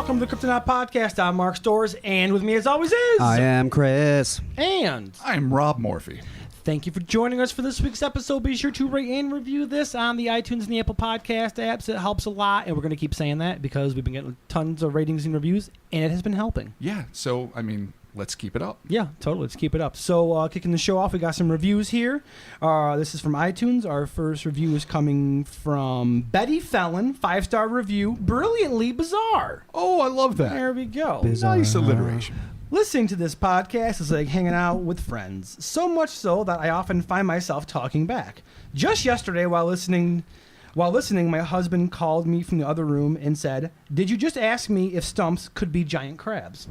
welcome to the Kryptonite Podcast. I'm Mark Storrs, and with me as always is... I am Chris. And... I'm Rob Morphy. Thank you for joining us for this week's episode. Be sure to rate and review this on the iTunes and the Apple Podcast apps. It helps a lot, and we're going to keep saying that because we've been getting tons of ratings and reviews, and it has been helping. Yeah, so, I mean, let's keep it up. Yeah, totally. Let's keep it up. So, kicking the show off, we got some reviews here. This is from iTunes. Our first review is coming from Betty Felon, 5-star review, brilliantly bizarre. Oh, I love that. There we go. Bizarre. Nice alliteration. Listening to this podcast is like hanging out with friends, so much so that I often find myself talking back. Just yesterday, while listening, my husband called me from the other room and said, "Did you just ask me if stumps could be giant crabs?"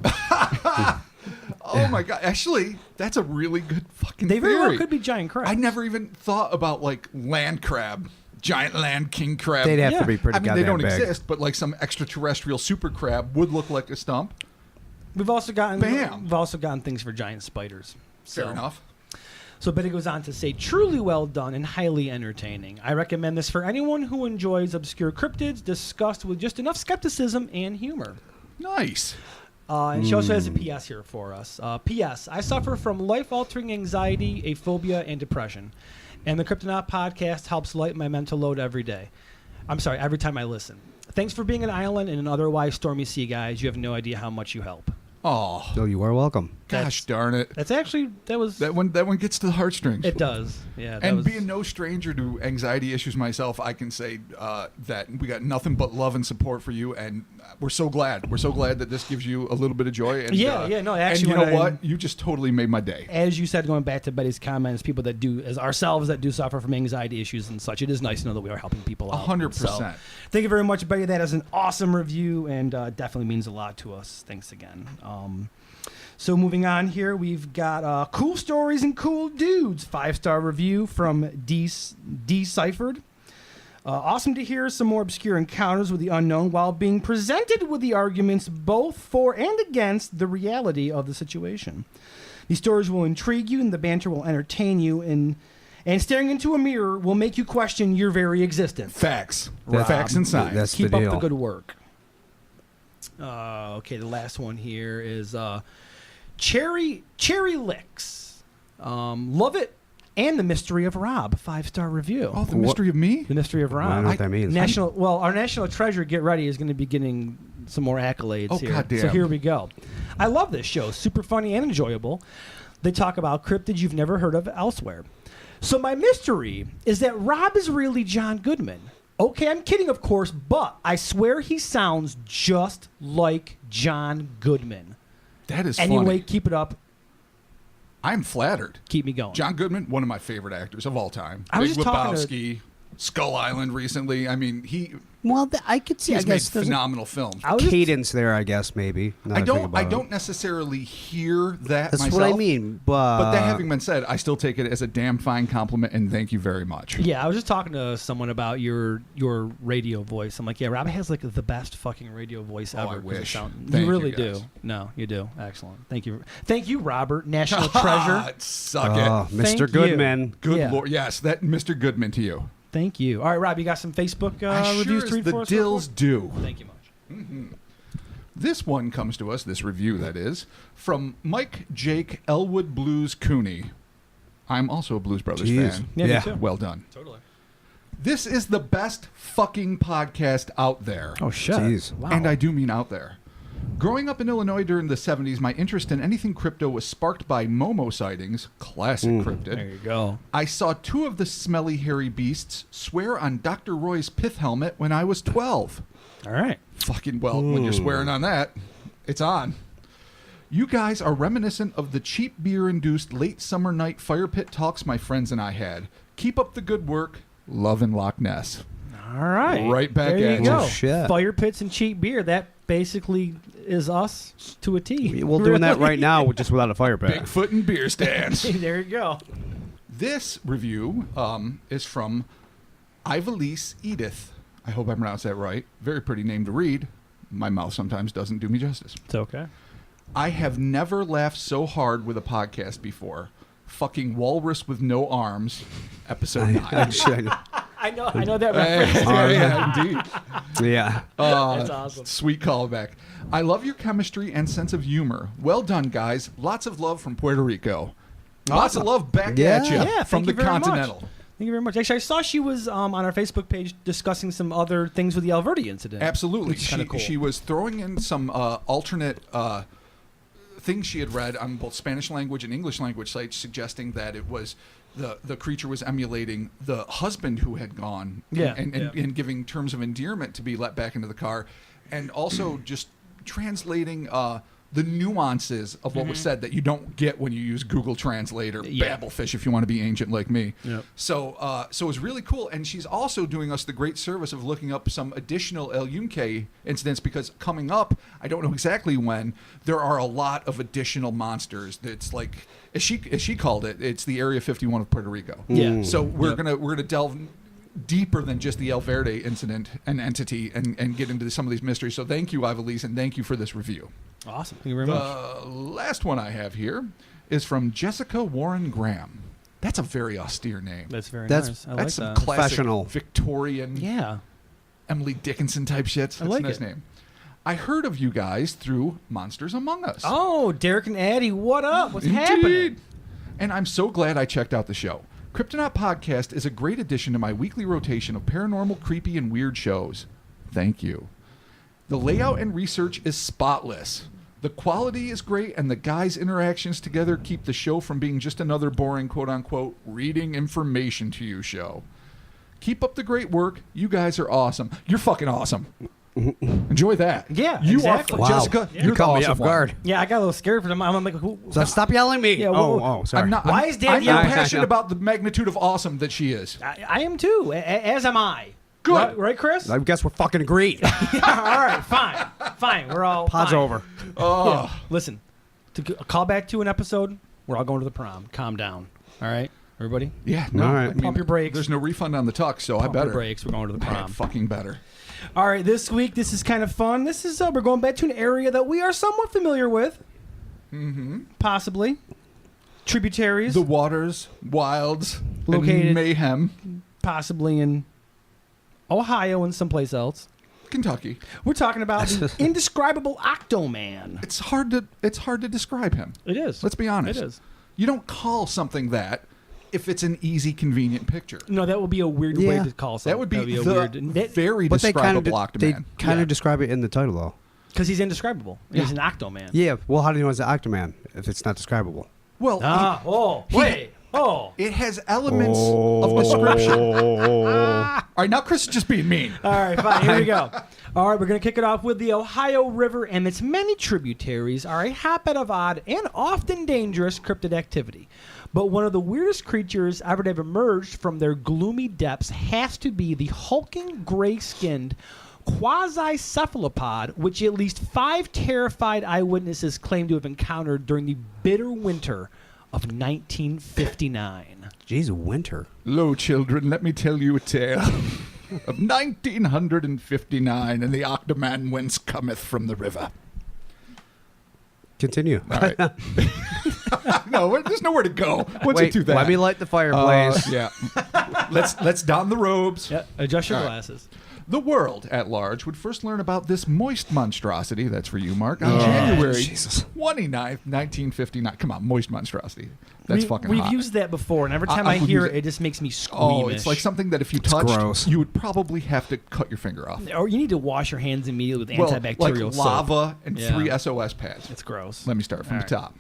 Oh my God! Actually, that's a really good fucking They very well theory. could be giant crabs. I never even thought about like land crab, giant land king crab. They'd have Yeah. to be pretty I mean, they don't big. exist, but like some extraterrestrial super crab would look like a stump. We've also gotten Bam. We've also gotten things for giant spiders. Fair enough. So Betty goes on to say, truly well done and highly entertaining. I recommend this for anyone who enjoys obscure cryptids discussed with just enough skepticism and humor. Nice. And she also has a PS here for us. PS, I suffer from life-altering anxiety, a phobia, and depression. And the Kryptonite Podcast helps lighten my mental load every day. I'm sorry, every time I listen. Thanks for being an island in an otherwise stormy sea, guys. You have no idea how much you help. Oh, So you are welcome. gosh darn it. That's actually, that was... That one gets to the heartstrings. It does. Yeah. That And was, being no stranger to anxiety issues myself, I can say that we got nothing but love and support for you, and we're so glad. We're so glad that this gives you a little bit of joy. And, no, actually, and you know when what? You just totally made my day. as you said, going back to Betty's comments, people that do, as ourselves, that do suffer from anxiety issues and such, it is nice to know that we are helping people out. 100%. So, thank you very much, Betty. That is an awesome review and definitely means a lot to us. Thanks again. So moving on here, we've got Cool Stories and Cool Dudes, 5-star review from Deciphered. Awesome to hear some more obscure encounters with the unknown while being presented with the arguments both for and against the reality of the situation. These stories will intrigue you and the banter will entertain you, and staring into a mirror will make you question your very existence. Facts. Rob, Facts and science. That's Keep the up deal. the good work. Okay, the last one here is Cherry Licks. Love it. And The Mystery of Rob, 5-star review. Oh, the mystery of me? The Mystery of I don't know Rob. what that means. Our national treasure, Get Ready, is going to be getting some more accolades Oh, here. goddamn. So here we go. I love this show. Super funny and enjoyable. They talk about cryptids you've never heard of elsewhere. So my mystery is that Rob is really John Goodman. Okay, I'm kidding, of course, but I swear he sounds just like John Goodman. That is Anyway, funny. keep it up. I'm flattered. Keep me going. John Goodman, one of my favorite actors of all time. I was Big just talking to- Lebowski, Skull Island recently. I mean, Well, I could see. he's I made guess there's phenomenal films. I was just- cadence there. I guess maybe. Now I that think don't. about I it. don't necessarily hear that That's myself. what I mean. But that having been said, I still take it as a damn fine compliment, and thank you very much. Yeah, I was just talking to someone about your radio voice. I'm like, yeah, Rob has like the best fucking radio voice Oh, ever. I 'cause it wish. You Thank really you, do. guys. No, you do. Excellent. Thank you, Robert, national treasure. Suck Oh, it. Mr. Thank you. Goodman. Good Yeah. Lord. Yes, that Mr. Goodman to you. Thank you. All right, Rob, you got some Facebook I reviews sure to as read the for us? dills do. Thank you much. This one comes to us, this review that is, from Mike Jake Elwood Blues Cooney. I'm also a Blues Brothers Jeez. fan. Yeah, Yeah. me too. Well done. Totally. This is the best fucking podcast out there. Oh, shit. Jeez. Wow. And I do mean out there. Growing up in Illinois during the 70s, my interest in anything crypto was sparked by Momo sightings, classic cryptid. There you go. I saw 2 of the smelly hairy beasts swear on Dr. Roy's pith helmet when I was 12. All right. Fucking well, when you're swearing on that, it's on. You guys are reminiscent of the cheap beer-induced late summer night fire pit talks my friends and I had. Keep up the good work. Love in Loch Ness. All right. Right back there at you you. go. Oh, shit. Fire pits and cheap beer. That basically is us to a T. We're doing that right now, just without a fire pit. Bigfoot and beer stands. There you go. This review is from Ivalise Edith. I hope I pronounced that right. Very pretty name to read. My mouth sometimes doesn't do me justice. It's okay. I have never laughed so hard with a podcast before. Fucking Walrus with No Arms, episode 9. I know that reference. Yeah, indeed. Yeah. That's awesome. Sweet callback. I love your chemistry and sense of humor. Well done, guys. Lots of love from Puerto Rico. Lots of love back at you Yeah, from thank the you very much. Continental. Thank you very much. Actually, I saw she was on our Facebook page discussing some other things with the Alverdi incident. Absolutely. Which is kinda cool. She was throwing in some alternate things she had read on both Spanish language and English language sites suggesting that it was the creature was emulating the husband who had gone and giving terms of endearment to be let back into the car, and also just translating the nuances of what was said that you don't get when you use Google Translate or Babelfish if you want to be ancient like me. Yep. So it was really cool. And she's also doing us the great service of looking up some additional El Yunque incidents, because coming up, I don't know exactly when, there are a lot of additional monsters. It's like, as she called it, it's the Area 51 of Puerto Rico. Yeah. So we're gonna delve deeper than just the El Verde incident and entity and get into some of these mysteries. So thank you, Ivalise, and thank you for this review. Awesome. Thank you very much. The last one I have here is from Jessica Warren Graham. That's a very austere name. That's very That's- nice. I like That's some that. classic Professional. Victorian Yeah. Emily Dickinson type shit. That's like a nice it. name. I heard of you guys through Monsters Among Us. Oh, Derek and Addie, what up? What's happening? And I'm so glad I checked out the show. Cryptonaut Podcast is a great addition to my weekly rotation of paranormal, creepy, and weird shows. Thank you. The layout and research is spotless. The quality is great, and the guys' interactions together keep the show from being just another boring, quote-unquote, reading information to you show. Keep up the great work. You guys are awesome. You're fucking awesome. Enjoy that. Yeah, you exactly. are, Wow. Jessica. You You're caught the me awesome off one. guard. Yeah, I got a little scared for them. I'm like, who? So stop yelling at me. Yeah, whoa, oh, sorry. I'm not. Why I'm, is Dad I'm yelling? not passionate Yeah. about the magnitude of awesome that she is. I am too, as am I. Good. Right, Chris? I guess we're fucking agreed. All right, fine. We're all Pod's fine. over. Oh, Listen, a call back to an episode, we're all going to the prom. Calm down. All right, everybody? yeah. No, All right. I mean, Pump your brakes. There's no refund on the tuck, so I Pump your better. brakes. We're going to the I prom. fucking better. All right, this week, this is kind of fun. This is we're going back to an area that we are somewhat familiar with. Mm-hmm. Possibly. Tributaries. The waters, wilds, Located- and mayhem. Possibly in Ohio and someplace else. Kentucky. We're talking about the Indescribable Octo-Man. It's hard to describe him. It is. Let's be honest. It is. You don't call something that if it's an easy, convenient picture. No, that would be a weird way Yeah. to call something. That would be a the weird. very But they kind describable of they Octoman. kind Yeah. of describe it in the title though. Because he's indescribable. He's an Octo-Man. Yeah. Well, how do you know it's an Octoman if it's not describable? Well, it has elements of description. All right, now Chris is just being mean. All right, fine. Here we go. All right, we're going to kick it off with the Ohio River and its many tributaries are a hotbed of odd and often dangerous cryptid activity. But one of the weirdest creatures ever to have emerged from their gloomy depths has to be the hulking, gray-skinned quasi-cephalopod, which at least 5 terrified eyewitnesses claim to have encountered during the bitter winter of 1959. Jeez, winter. Lo, children, let me tell you a tale of 1959 and the Octoman whence cometh from the river. Continue. All right. No, there's nowhere to go. Once you Wait, do that, let me light the fireplace. yeah. Let's don the robes. Yeah, adjust your All right. glasses. The world at large would first learn about this moist monstrosity, that's for you, Mark, on January Jesus. 29th, 1959. Come on, moist monstrosity. That's fucking We've hot. used that before, and every time I I would hear use it, it just makes me scream. Oh, it's like something that if you touched, gross. you would probably have to cut your finger off. Or you need to wash your hands immediately with Well, antibacterial like soap. lava and Yeah. 3 SOS pads. It's gross. Let me start from All the right. top.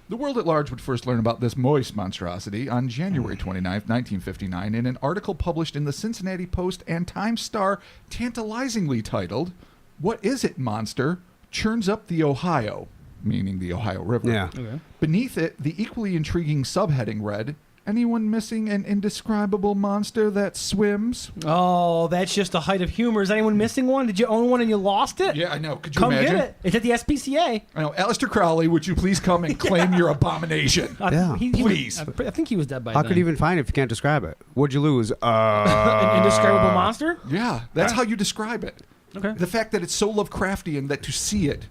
The world at large would first learn about this moist monstrosity on January 29th, 1959, in an article published in the Cincinnati Post and Times Star, tantalizingly titled, "What is it, monster? Churns up the Ohio," meaning the Ohio River. Yeah. Okay. Beneath it, the equally intriguing subheading read, "Anyone missing an indescribable monster that swims?" Oh, that's just the height of humor. Is anyone missing one? Did you own one and you lost it? Yeah, I know. Could you Come imagine? get it. It's at the SPCA. I know. Aleister Crowley, would you please come and claim your abomination? Yeah. Please. I think he was dead by How then. could you even find it if you can't describe it? What'd you lose? An indescribable monster? Yeah, that's how you describe it. Okay. The fact that it's so Lovecraftian that to see it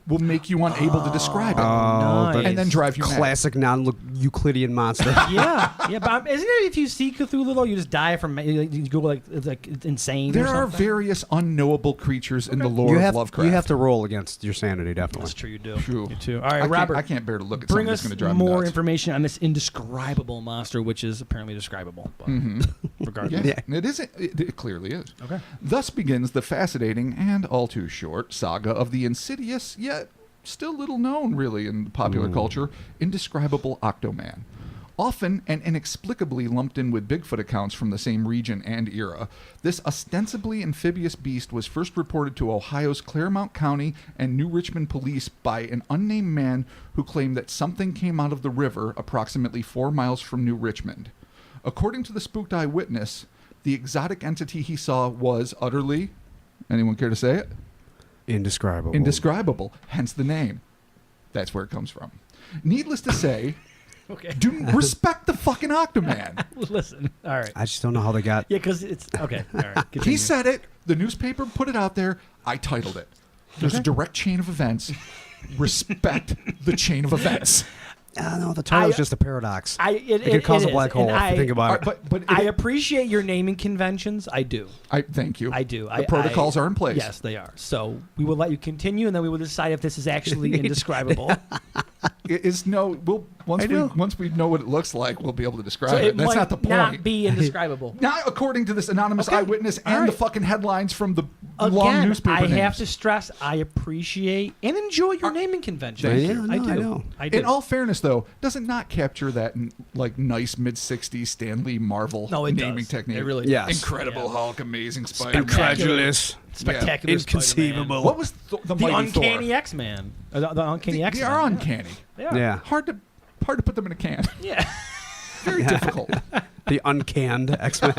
will make you unable to describe it. Nice. And then drive you mad. Classic non-Euclidean monster. Yeah, but isn't it if you see Cthulhu though, you just die from you go like it's insane? There or are something? various unknowable creatures in the lore you of have Lovecraft. you have to roll against your sanity, definitely. That's true. You do. True. You too. All right, Robert. I can't bear to look at Bring something that's us going to drive me more nuts. information on this indescribable monster, which is apparently describable. But regardless. Yeah, it isn't. It clearly is. Okay. Thus begins the fascinating and all too short saga of the insidious, yet still little known, really, in popular culture, Indescribable Octo-Man. Often and inexplicably lumped in with Bigfoot accounts from the same region and era, this ostensibly amphibious beast was first reported to Ohio's Claremont County and New Richmond police by an unnamed man who claimed that something came out of the river approximately 4 miles from New Richmond. According to the spooked eyewitness, the exotic entity he saw was utterly, anyone care to say it? Indescribable, hence the name. That's where it comes from. Needless to say, Okay. do respect the fucking Octo-Man. Listen. All right. I just don't know how they got. Yeah, because it's okay. All right. He Continue. said it. The newspaper put it out there. I titled it. There's a direct chain of events. Respect the chain of events. No, the title's just a paradox. It could cause a black hole if you think about it. But I appreciate your naming conventions. I do. I thank you. I do. The protocols are in place. Yes, they are. So we will let you continue, and then we will decide if this is actually indescribable. It is no. We'll once we know what it looks like, we'll be able to describe So it. That's might not the point. not be indescribable. Not according to this anonymous Okay. eyewitness and All right. the fucking headlines from the long Again, newspaper I names. have to stress, I appreciate and enjoy your naming convention. Thank you. I Yeah, do. I know. I do. In all fairness, though, does it not capture that like nice mid '60s Stan Lee Marvel No, it naming does. technique? It really Yes. does. Incredible Yeah. Hulk, Amazing Spider-Man. Incredulous. Spectacular Inconceivable. What was the The Mighty Uncanny Thor? X-Man. The Uncanny They X-Men. are uncanny. They are. Yeah. Hard to put them in a can. Yeah. Very difficult. The uncanned X-Men.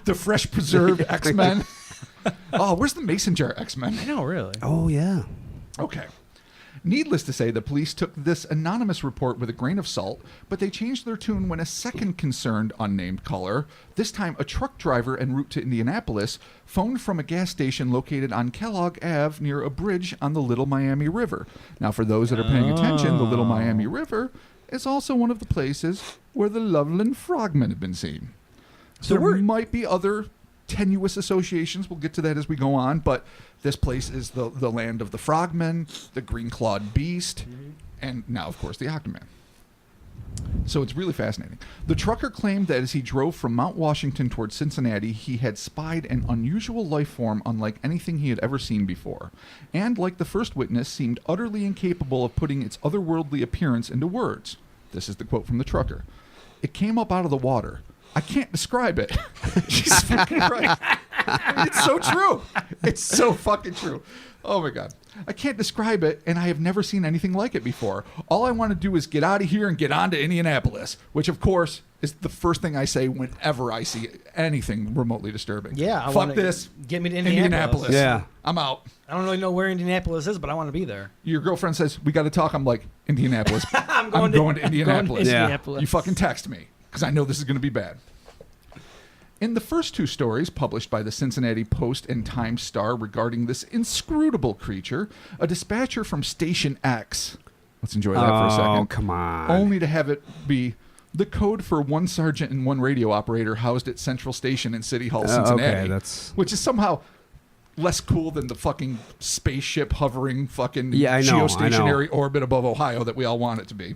The fresh preserved X-Men. Oh, where's the Mason jar X-Men? I know, really. Oh, yeah. Okay. Needless to say, the police took this anonymous report with a grain of salt, but they changed their tune when a second concerned unnamed caller, this time a truck driver en route to Indianapolis, phoned from a gas station located on Kellogg Ave near a bridge on the Little Miami River. Now, for those that are paying attention, the Little Miami River is also one of the places where the Loveland Frogmen have been seen. So There we're- might be other tenuous associations. We'll get to that as we go on, but this place is the land of the frogmen, the green-clawed beast, and now, of course, the Octo-Man. So it's really fascinating. The trucker claimed that as he drove from Mount Washington towards Cincinnati, he had spied an unusual life form unlike anything he had ever seen before, and, like the first witness, seemed utterly incapable of putting its otherworldly appearance into words. This is the quote from the trucker. "It came up out of the water. I can't describe it." She's fucking right. It's so true. It's so fucking true. Oh my God. "I can't describe it, and I have never seen anything like it before. All I want to do is get out of here and get on to Indianapolis," which, of course, is the first thing I say whenever I see anything remotely disturbing. Yeah. Fuck this. Get me to Indianapolis. Yeah. I'm out. I don't really know where Indianapolis is, but I want to be there. Your girlfriend says, "We got to talk." I'm like, "Indianapolis." I'm going going to to Indianapolis. Yeah. Indianapolis. You fucking text me, because I know this is going to be bad. In the first two stories published by the Cincinnati Post and Times Star regarding this inscrutable creature, a dispatcher from Station X, let's enjoy that for a second. Oh, come on. Only to have it be the code for one sergeant and one radio operator housed at Central Station in City Hall, Cincinnati. Okay, that's... Which is somehow less cool than the fucking spaceship hovering fucking Yeah, I know, geostationary orbit above Ohio that we all want it to be.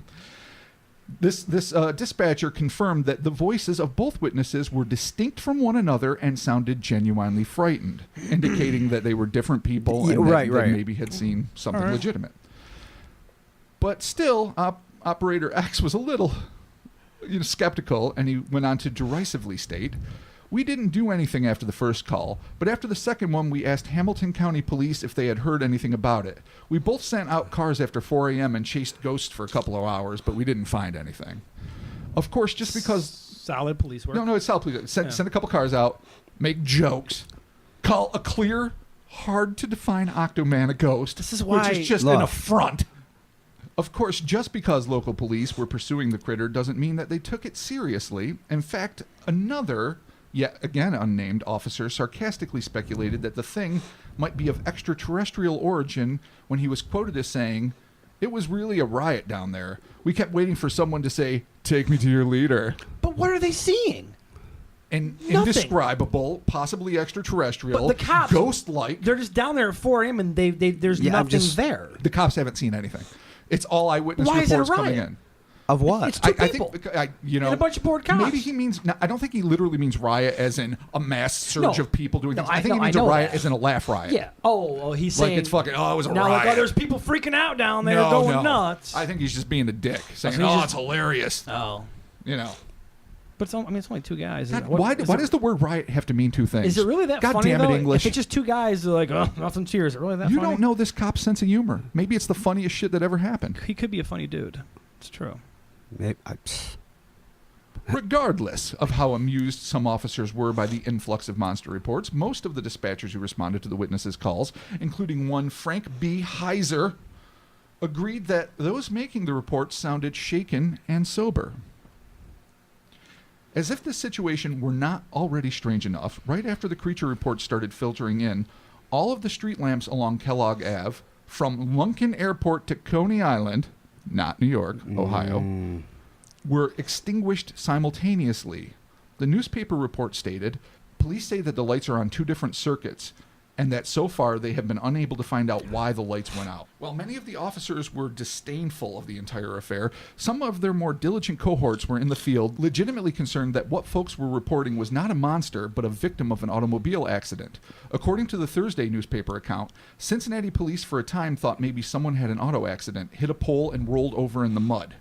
This dispatcher confirmed that the voices of both witnesses were distinct from one another and sounded genuinely frightened, indicating that they were different people and right, that right. maybe had seen something legitimate. But still, Operator X was a little skeptical, and he went on to derisively state, "We didn't do anything after the first call, but after the second one, we asked Hamilton County Police if they had heard anything about it. We both sent out cars after 4 a.m. and chased ghosts for a couple of hours, but we didn't find anything." Of course, just because... Solid police work. No, it's solid police. Send a couple cars out, make jokes, call a clear, hard-to-define Octo-Man a ghost, This is why- which is just Look. an affront. Of course, just because local police were pursuing the critter doesn't mean that they took it seriously. In fact, another... yet again unnamed officer sarcastically speculated that the thing might be of extraterrestrial origin when he was quoted as saying, "It was really a riot down there. We kept waiting for someone to say, 'Take me to your leader.'" But what are they seeing? And indescribable, possibly extraterrestrial, but the cops, ghost-like. They're just down there at 4 a.m. and there's nothing there. The cops haven't seen anything. It's all eyewitness reports coming in. Of what? It's two people. I think, and a bunch of bored cops. Maybe he means. I don't think he literally means riot as in a mass surge of people doing things. I think he means a riot as in a laugh riot. Yeah. Oh, he's saying it's fucking. Oh, it was a now riot. Like, there's people freaking out down there, going nuts. I think he's just being a dick, saying, it's hilarious. Oh, But it's only two guys. God, why does the word riot have to mean two things? Is it really that God funny, damn it, though? English. If it's just two guys, they're like, oh, nothing cheers. Is it really that funny? You don't know this cop's sense of humor. Maybe it's the funniest shit that ever happened. He could be a funny dude. It's true. Regardless of how amused some officers were by the influx of monster reports, most of the dispatchers who responded to the witnesses' calls, including one Frank B. Heiser, agreed that those making the reports sounded shaken and sober. As if this situation were not already strange enough, right after the creature reports started filtering in, all of the street lamps along Kellogg Ave, from Lunken Airport to Coney Island, not New York, Ohio, were extinguished simultaneously. The newspaper report stated, police say that the lights are on two different circuits, and that so far they have been unable to find out why the lights went out. While many of the officers were disdainful of the entire affair, some of their more diligent cohorts were in the field, legitimately concerned that what folks were reporting was not a monster, but a victim of an automobile accident. According to the Thursday newspaper account, Cincinnati police for a time thought maybe someone had an auto accident, hit a pole, and rolled over in the mud.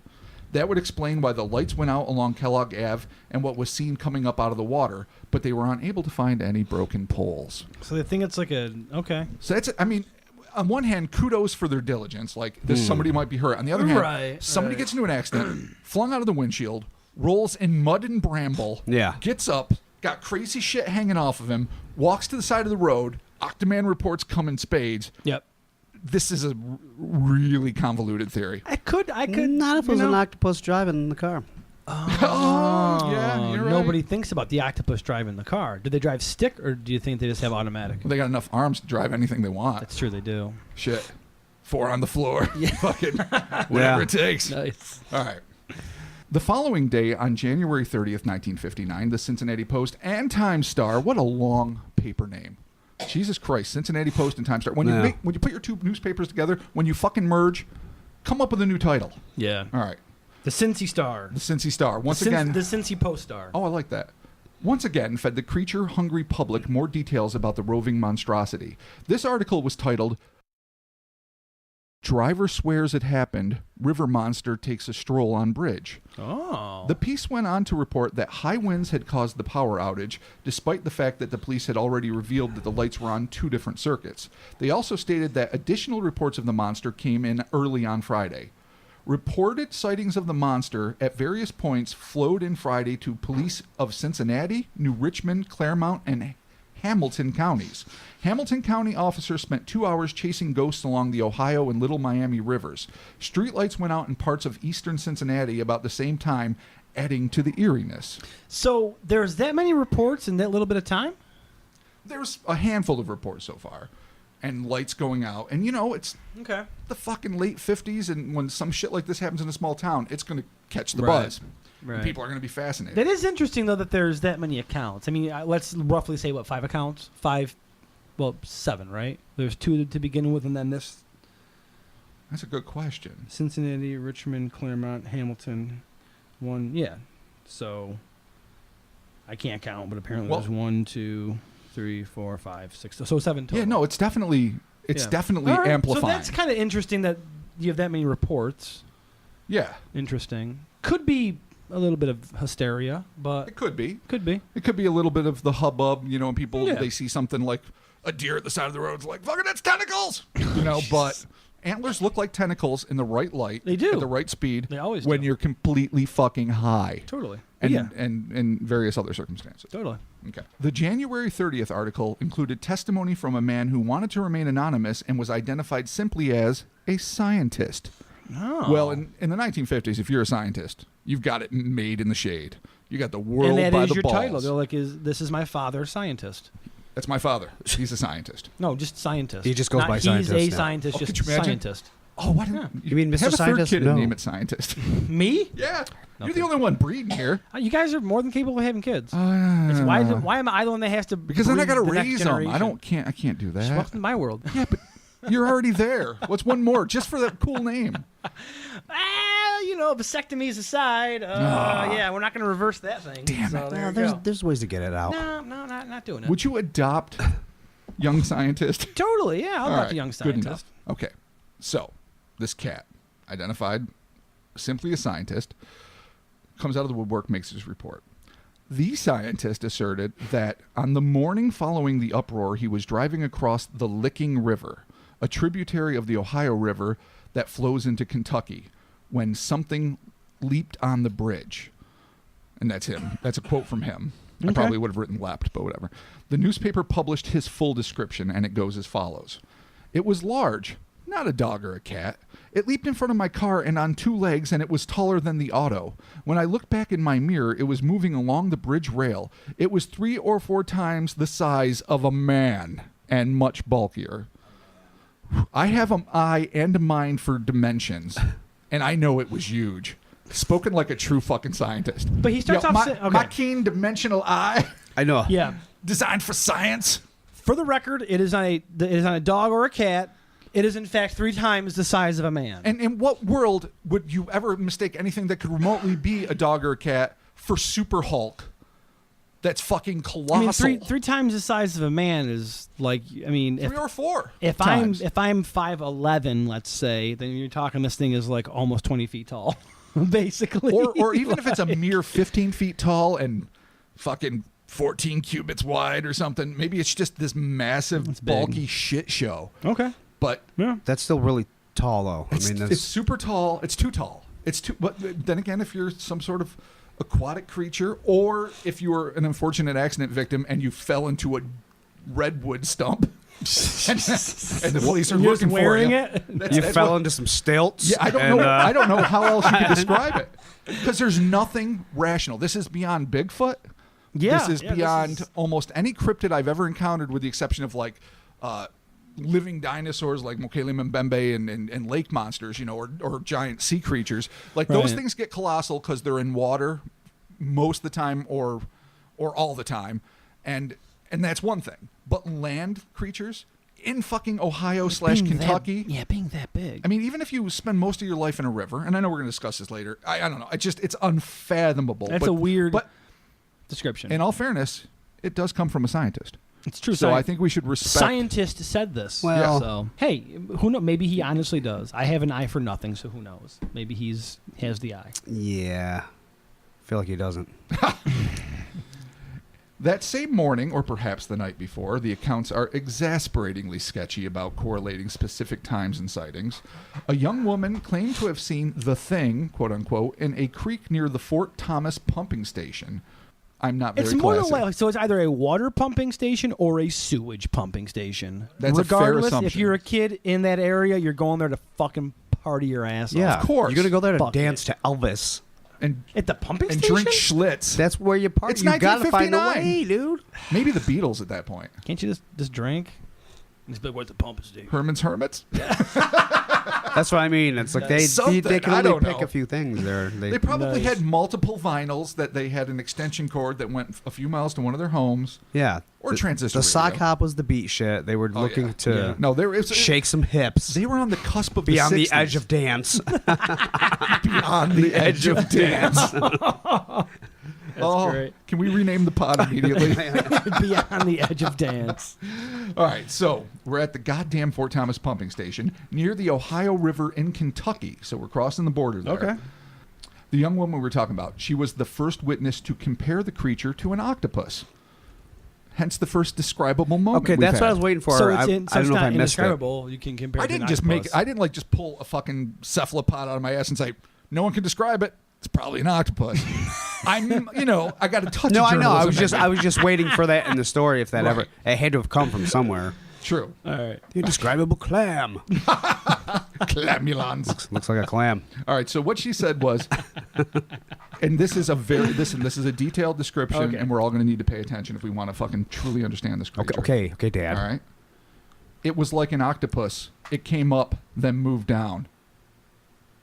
That would explain why the lights went out along Kellogg Ave and what was seen coming up out of the water, but they were unable to find any broken poles. So they think it's like okay. So that's, on one hand, kudos for their diligence. Like, somebody might be hurt. On the other hand, somebody gets into an accident, flung out of the windshield, rolls in mud and bramble, gets up, got crazy shit hanging off of him, walks to the side of the road, Octo-Man reports come in spades. Yep. This is a really convoluted theory. I could. Not if it was an octopus driving in the car. Yeah, you're right. Nobody thinks about the octopus driving the car. Do they drive stick, or do you think they just have automatic? Well, they got enough arms to drive anything they want. That's true, they do. Shit. 4 on the floor. Fucking whatever it takes. Nice. All right. The following day, on January 30th, 1959, the Cincinnati Post and Times Star, what a long paper name. Jesus Christ, Cincinnati Post and Times Star. When you put your two newspapers together, when you fucking merge, come up with a new title. Yeah. All right. The Cincy Star. The Cincy Star. The Cincy Post Star. Oh, I like that. Once again, fed the creature-hungry public more details about the roving monstrosity. This article was titled, "Driver Swears It Happened. River Monster Takes a Stroll on Bridge." Oh. The piece went on to report that high winds had caused the power outage, despite the fact that the police had already revealed that the lights were on two different circuits. They also stated that additional reports of the monster came in early on Friday. Reported sightings of the monster at various points flowed in Friday to police of Cincinnati, New Richmond, Claremont, and Hamilton counties. Hamilton County officers spent 2 hours chasing ghosts along the Ohio and Little Miami rivers. Streetlights went out in parts of eastern Cincinnati about the same time, adding to the eeriness. So there's that many reports in that little bit of time? There's a handful of reports so far. And lights going out. And, it's the fucking late 50s, and when some shit like this happens in a small town, it's going to catch the buzz. Right. People are going to be fascinated. That is interesting, though, that there's that many accounts. I mean, let's roughly say, 5 accounts? 7, right? There's 2 to begin with, and then this. That's a good question. Cincinnati, Richmond, Claremont, Hamilton, 1. Yeah. So I can't count, but apparently there's 1, 2, 3, 4, 5, 6. So 7 total. Yeah, no, it's definitely right. amplifying. So that's kind of interesting that you have that many reports. Yeah. Interesting. Could be a little bit of hysteria, but it could be. Could be. It could be a little bit of the hubbub, and people, they see something like a deer at the side of the road. It's like, fucking, that's tentacles! But antlers look like tentacles in the right light. They do. At the right speed. They always when do. you're completely fucking high. Totally. And various other circumstances. Totally. Okay. The January 30th article included testimony from a man who wanted to remain anonymous and was identified simply as a scientist. Oh. Well, in the 1950s, if you're a scientist, you've got it made in the shade. You got the world by the balls. And that is your balls. title. They're like, this is my father, scientist. That's my father. He's a scientist. No, just scientist. He just goes by scientist. He's a now. scientist, Could just you imagine? scientist. Oh, what? Yeah. You mean Mr. Have a Scientist? third kid No. and name it scientist. Me? Yeah. Okay. You're the only one breeding here. You guys are more than capable of having kids. Why am I the one that has to? Because then I got to breed the next raise them. generation? I can't do that. Welcome to my world. Yeah, but you're already there. What's one more just for that cool name? Vasectomies aside, yeah, we're not going to reverse that thing. Damn so it. there you go. There's ways to get it out. No, not doing it. Would you adopt young scientist? Totally, yeah. I'll All adopt right, a young good scientist. enough. Okay, so this cat, identified simply a scientist, comes out of the woodwork, makes his report. The scientist asserted that on the morning following the uproar, he was driving across the Licking River, a tributary of the Ohio River that flows into Kentucky, when something leaped on the bridge. And that's him. That's a quote from him. I probably would have written leapt, but whatever. The newspaper published his full description, and it goes as follows. It was large, not a dog or a cat. It leaped in front of my car and on two legs, and it was taller than the auto. When I looked back in my mirror, it was moving along the bridge rail. It was 3 or 4 times the size of a man and much bulkier. I have an eye and a mind for dimensions, and I know it was huge. Spoken like a true fucking scientist. But he starts off my keen dimensional eye. I know. Yeah. Designed for science. For the record, it is on a dog or a cat. It is in fact 3 times the size of a man. And in what world would you ever mistake anything that could remotely be a dog or a cat for Super Hulk? That's fucking colossal. I mean, three times the size of a man is like, I mean, 3 or 4. If times. I'm 5'11", let's say, then you're talking this thing is like almost 20 feet tall, basically. Or even if it's a mere 15 feet tall and fucking 14 cubits wide or something, maybe it's just this massive, bulky shit show. Okay. But yeah, that's still really tall, though. It's super tall. It's too tall. But then again, if you're some sort of aquatic creature, or if you were an unfortunate accident victim and you fell into a redwood stump, and the police are looking for you, you fell into some stilts. Yeah, I don't know. I don't know how else you could describe it, because there's nothing rational. This is beyond Bigfoot. Yeah, this is beyond almost any cryptid I've ever encountered, with the exception of like living dinosaurs like Mokele Mbembe and lake monsters, or giant sea creatures. Like those things get colossal because they're in water most of the time or all the time, and that's one thing. But land creatures in fucking Ohio / Kentucky, being that big. I mean, even if you spend most of your life in a river, and I know we're going to discuss this later, I don't know. It's unfathomable. That's a weird description. In all fairness, it does come from a scientist. It's true. So I think we should respect. Scientist said this. Well, so hey, who knows? Maybe he honestly does. I have an eye for nothing, so who knows? Maybe he has the eye. Yeah, I feel like he doesn't. That same morning, or perhaps the night before, the accounts are exasperatingly sketchy about correlating specific times and sightings. A young woman claimed to have seen the thing, quote unquote, in a creek near the Fort Thomas pumping station. I'm not very It's more classy. than likely. So it's either a water pumping station or a sewage pumping station. That's a fair Regardless, assumption. if you're a kid in that area, you're going there to fucking party your ass off. Yeah, of course. You're gonna go there to Fuck dance to Elvis. And At the pumping and station? drink Schlitz. That's where you party. It's You gotta find a 1959. way, dude. Maybe the Beatles at that point. Can't you just drink? Just be like, what the pump is doing. Herman's Hermits. That's what I mean. It's like they Something. can I only don't pick know. a few things there. They probably had multiple vinyls that they had an extension cord that went a few miles to one of their homes. Yeah. Or the, transistor The sock radio. hop was the beat shit. They were looking yeah. to Yeah. No, there is shake some hips. They were on the cusp of Beyond the the edge of dance. beyond the edge of dance. Great. Can we rename the pod immediately? Beyond the edge of dance. All right, so we're at the goddamn Fort Thomas pumping station near the Ohio River in Kentucky. So we're crossing the border there. Okay. The young woman we were talking about, she was the first witness to compare the creature to an octopus. Hence the first describable moment. Okay, that's what I was waiting for. So I it's don't know not if I missed it. indescribable. You can compare. I it to didn't an just octopus. I didn't just pull a fucking cephalopod out of my ass and say, no one can describe it. It's probably an octopus. I got to touch. No, of I know. I journalism. was just waiting for that in the story. If that Right. ever, it had to have come from somewhere. True. All right. The indescribable clam. Clamulons. Looks like a clam. All right, so what she said was, and this is a detailed description, and we're all going to need to pay attention if we want to fucking truly understand this creature. Okay, Dad. All right. It was like an octopus. It came up, then moved down.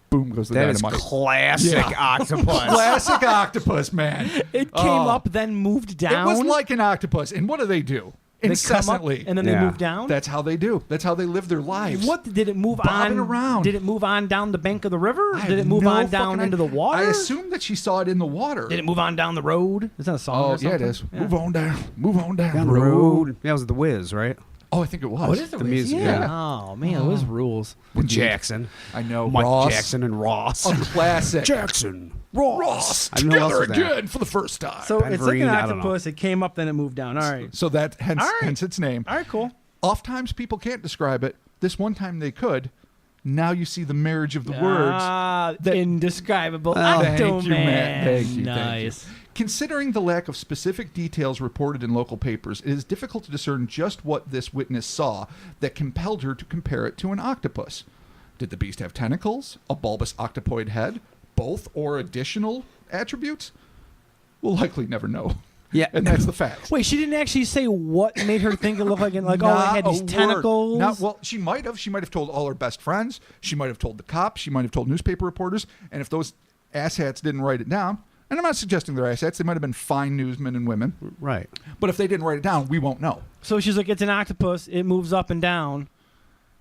Boom goes the dynamite. That is classic octopus. Classic octopus, man. It came up, then moved down. It was like an octopus. And what do they do? Incessantly. And then they move down? That's how they do. That's how they live their lives. What? Did it move Bobbing around. Did it move on down the bank of the river? Did it move on down into the water? I assume that she saw it in the water. Did it move on down the road? Is that a song or something? Yeah, it is. Yeah. Move on down. Move on down the road. Yeah, it was The Wiz, right? Oh, I think it was. What is the music? Yeah. Oh, man, it was rules. With Jackson. I know. Mike Ross. Jackson and Ross. A classic. Jackson. Ross. I know Together again for the first time. So it's like an octopus. It came up, then it moved down. All right. So that hence its name. All right, cool. Oftentimes people can't describe it. This one time they could. Now you see the marriage of the words. The indescribable Octo-Man. Thank you, Matt. Thank you. Nice. Thank you. Considering the lack of specific details reported in local papers, it is difficult to discern just what this witness saw that compelled her to compare it to an octopus. Did the beast have tentacles, a bulbous octopoid head, both or additional attributes? We'll likely never know. Yeah, and that's the fact. Wait, she didn't actually say what made her think it looked like it. Like, it had these tentacles. Well, she might have. She might have told all her best friends. She might have told the cops. She might have told newspaper reporters. And if those asshats didn't write it down, and I'm not suggesting they're asshats, they might have been fine newsmen and women. Right. But if they didn't write it down, we won't know. So she's like, it's an octopus. It moves up and down.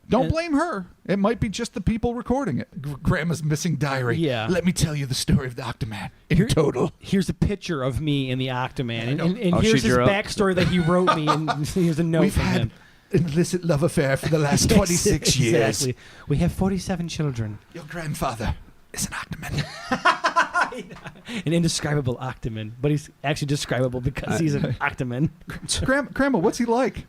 Don't blame her. It might be just the people recording it. Grandma's missing diary. Yeah. Let me tell you the story of the Octoman in total. Here's a picture of me and the Octoman. And here's his backstory that he wrote me. And here's a note We've from had him. An illicit love affair for the last 26 years. Exactly. We have 47 children. Your grandfather is an Octoman. An indescribable Octoman. But he's actually describable because he's an Octoman. Grandma, what's he like?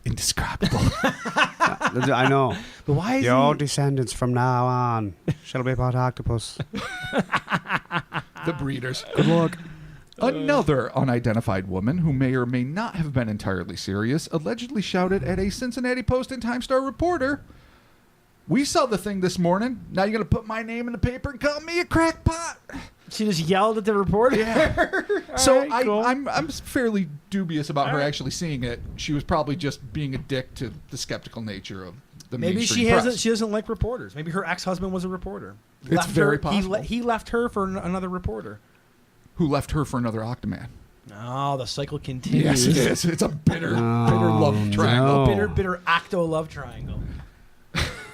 Indescribable. I know. But why is your descendants from now on shall be part octopus? The breeders. Good luck. Another unidentified woman who may or may not have been entirely serious allegedly shouted at a Cincinnati Post and Time Star reporter, "We saw the thing this morning. Now you're going to put my name in the paper and call me a crackpot." She just yelled at the reporter? Yeah. So right, cool. I'm fairly dubious about her actually seeing it. She was probably just being a dick to the skeptical nature of the mainstream press. She doesn't like reporters. Maybe her ex-husband was a reporter. It's very possible. He left her for another reporter. Who left her for another Octoman. Oh, the cycle continues. Yes, it is. It's a bitter love triangle. No. Bitter octo love triangle.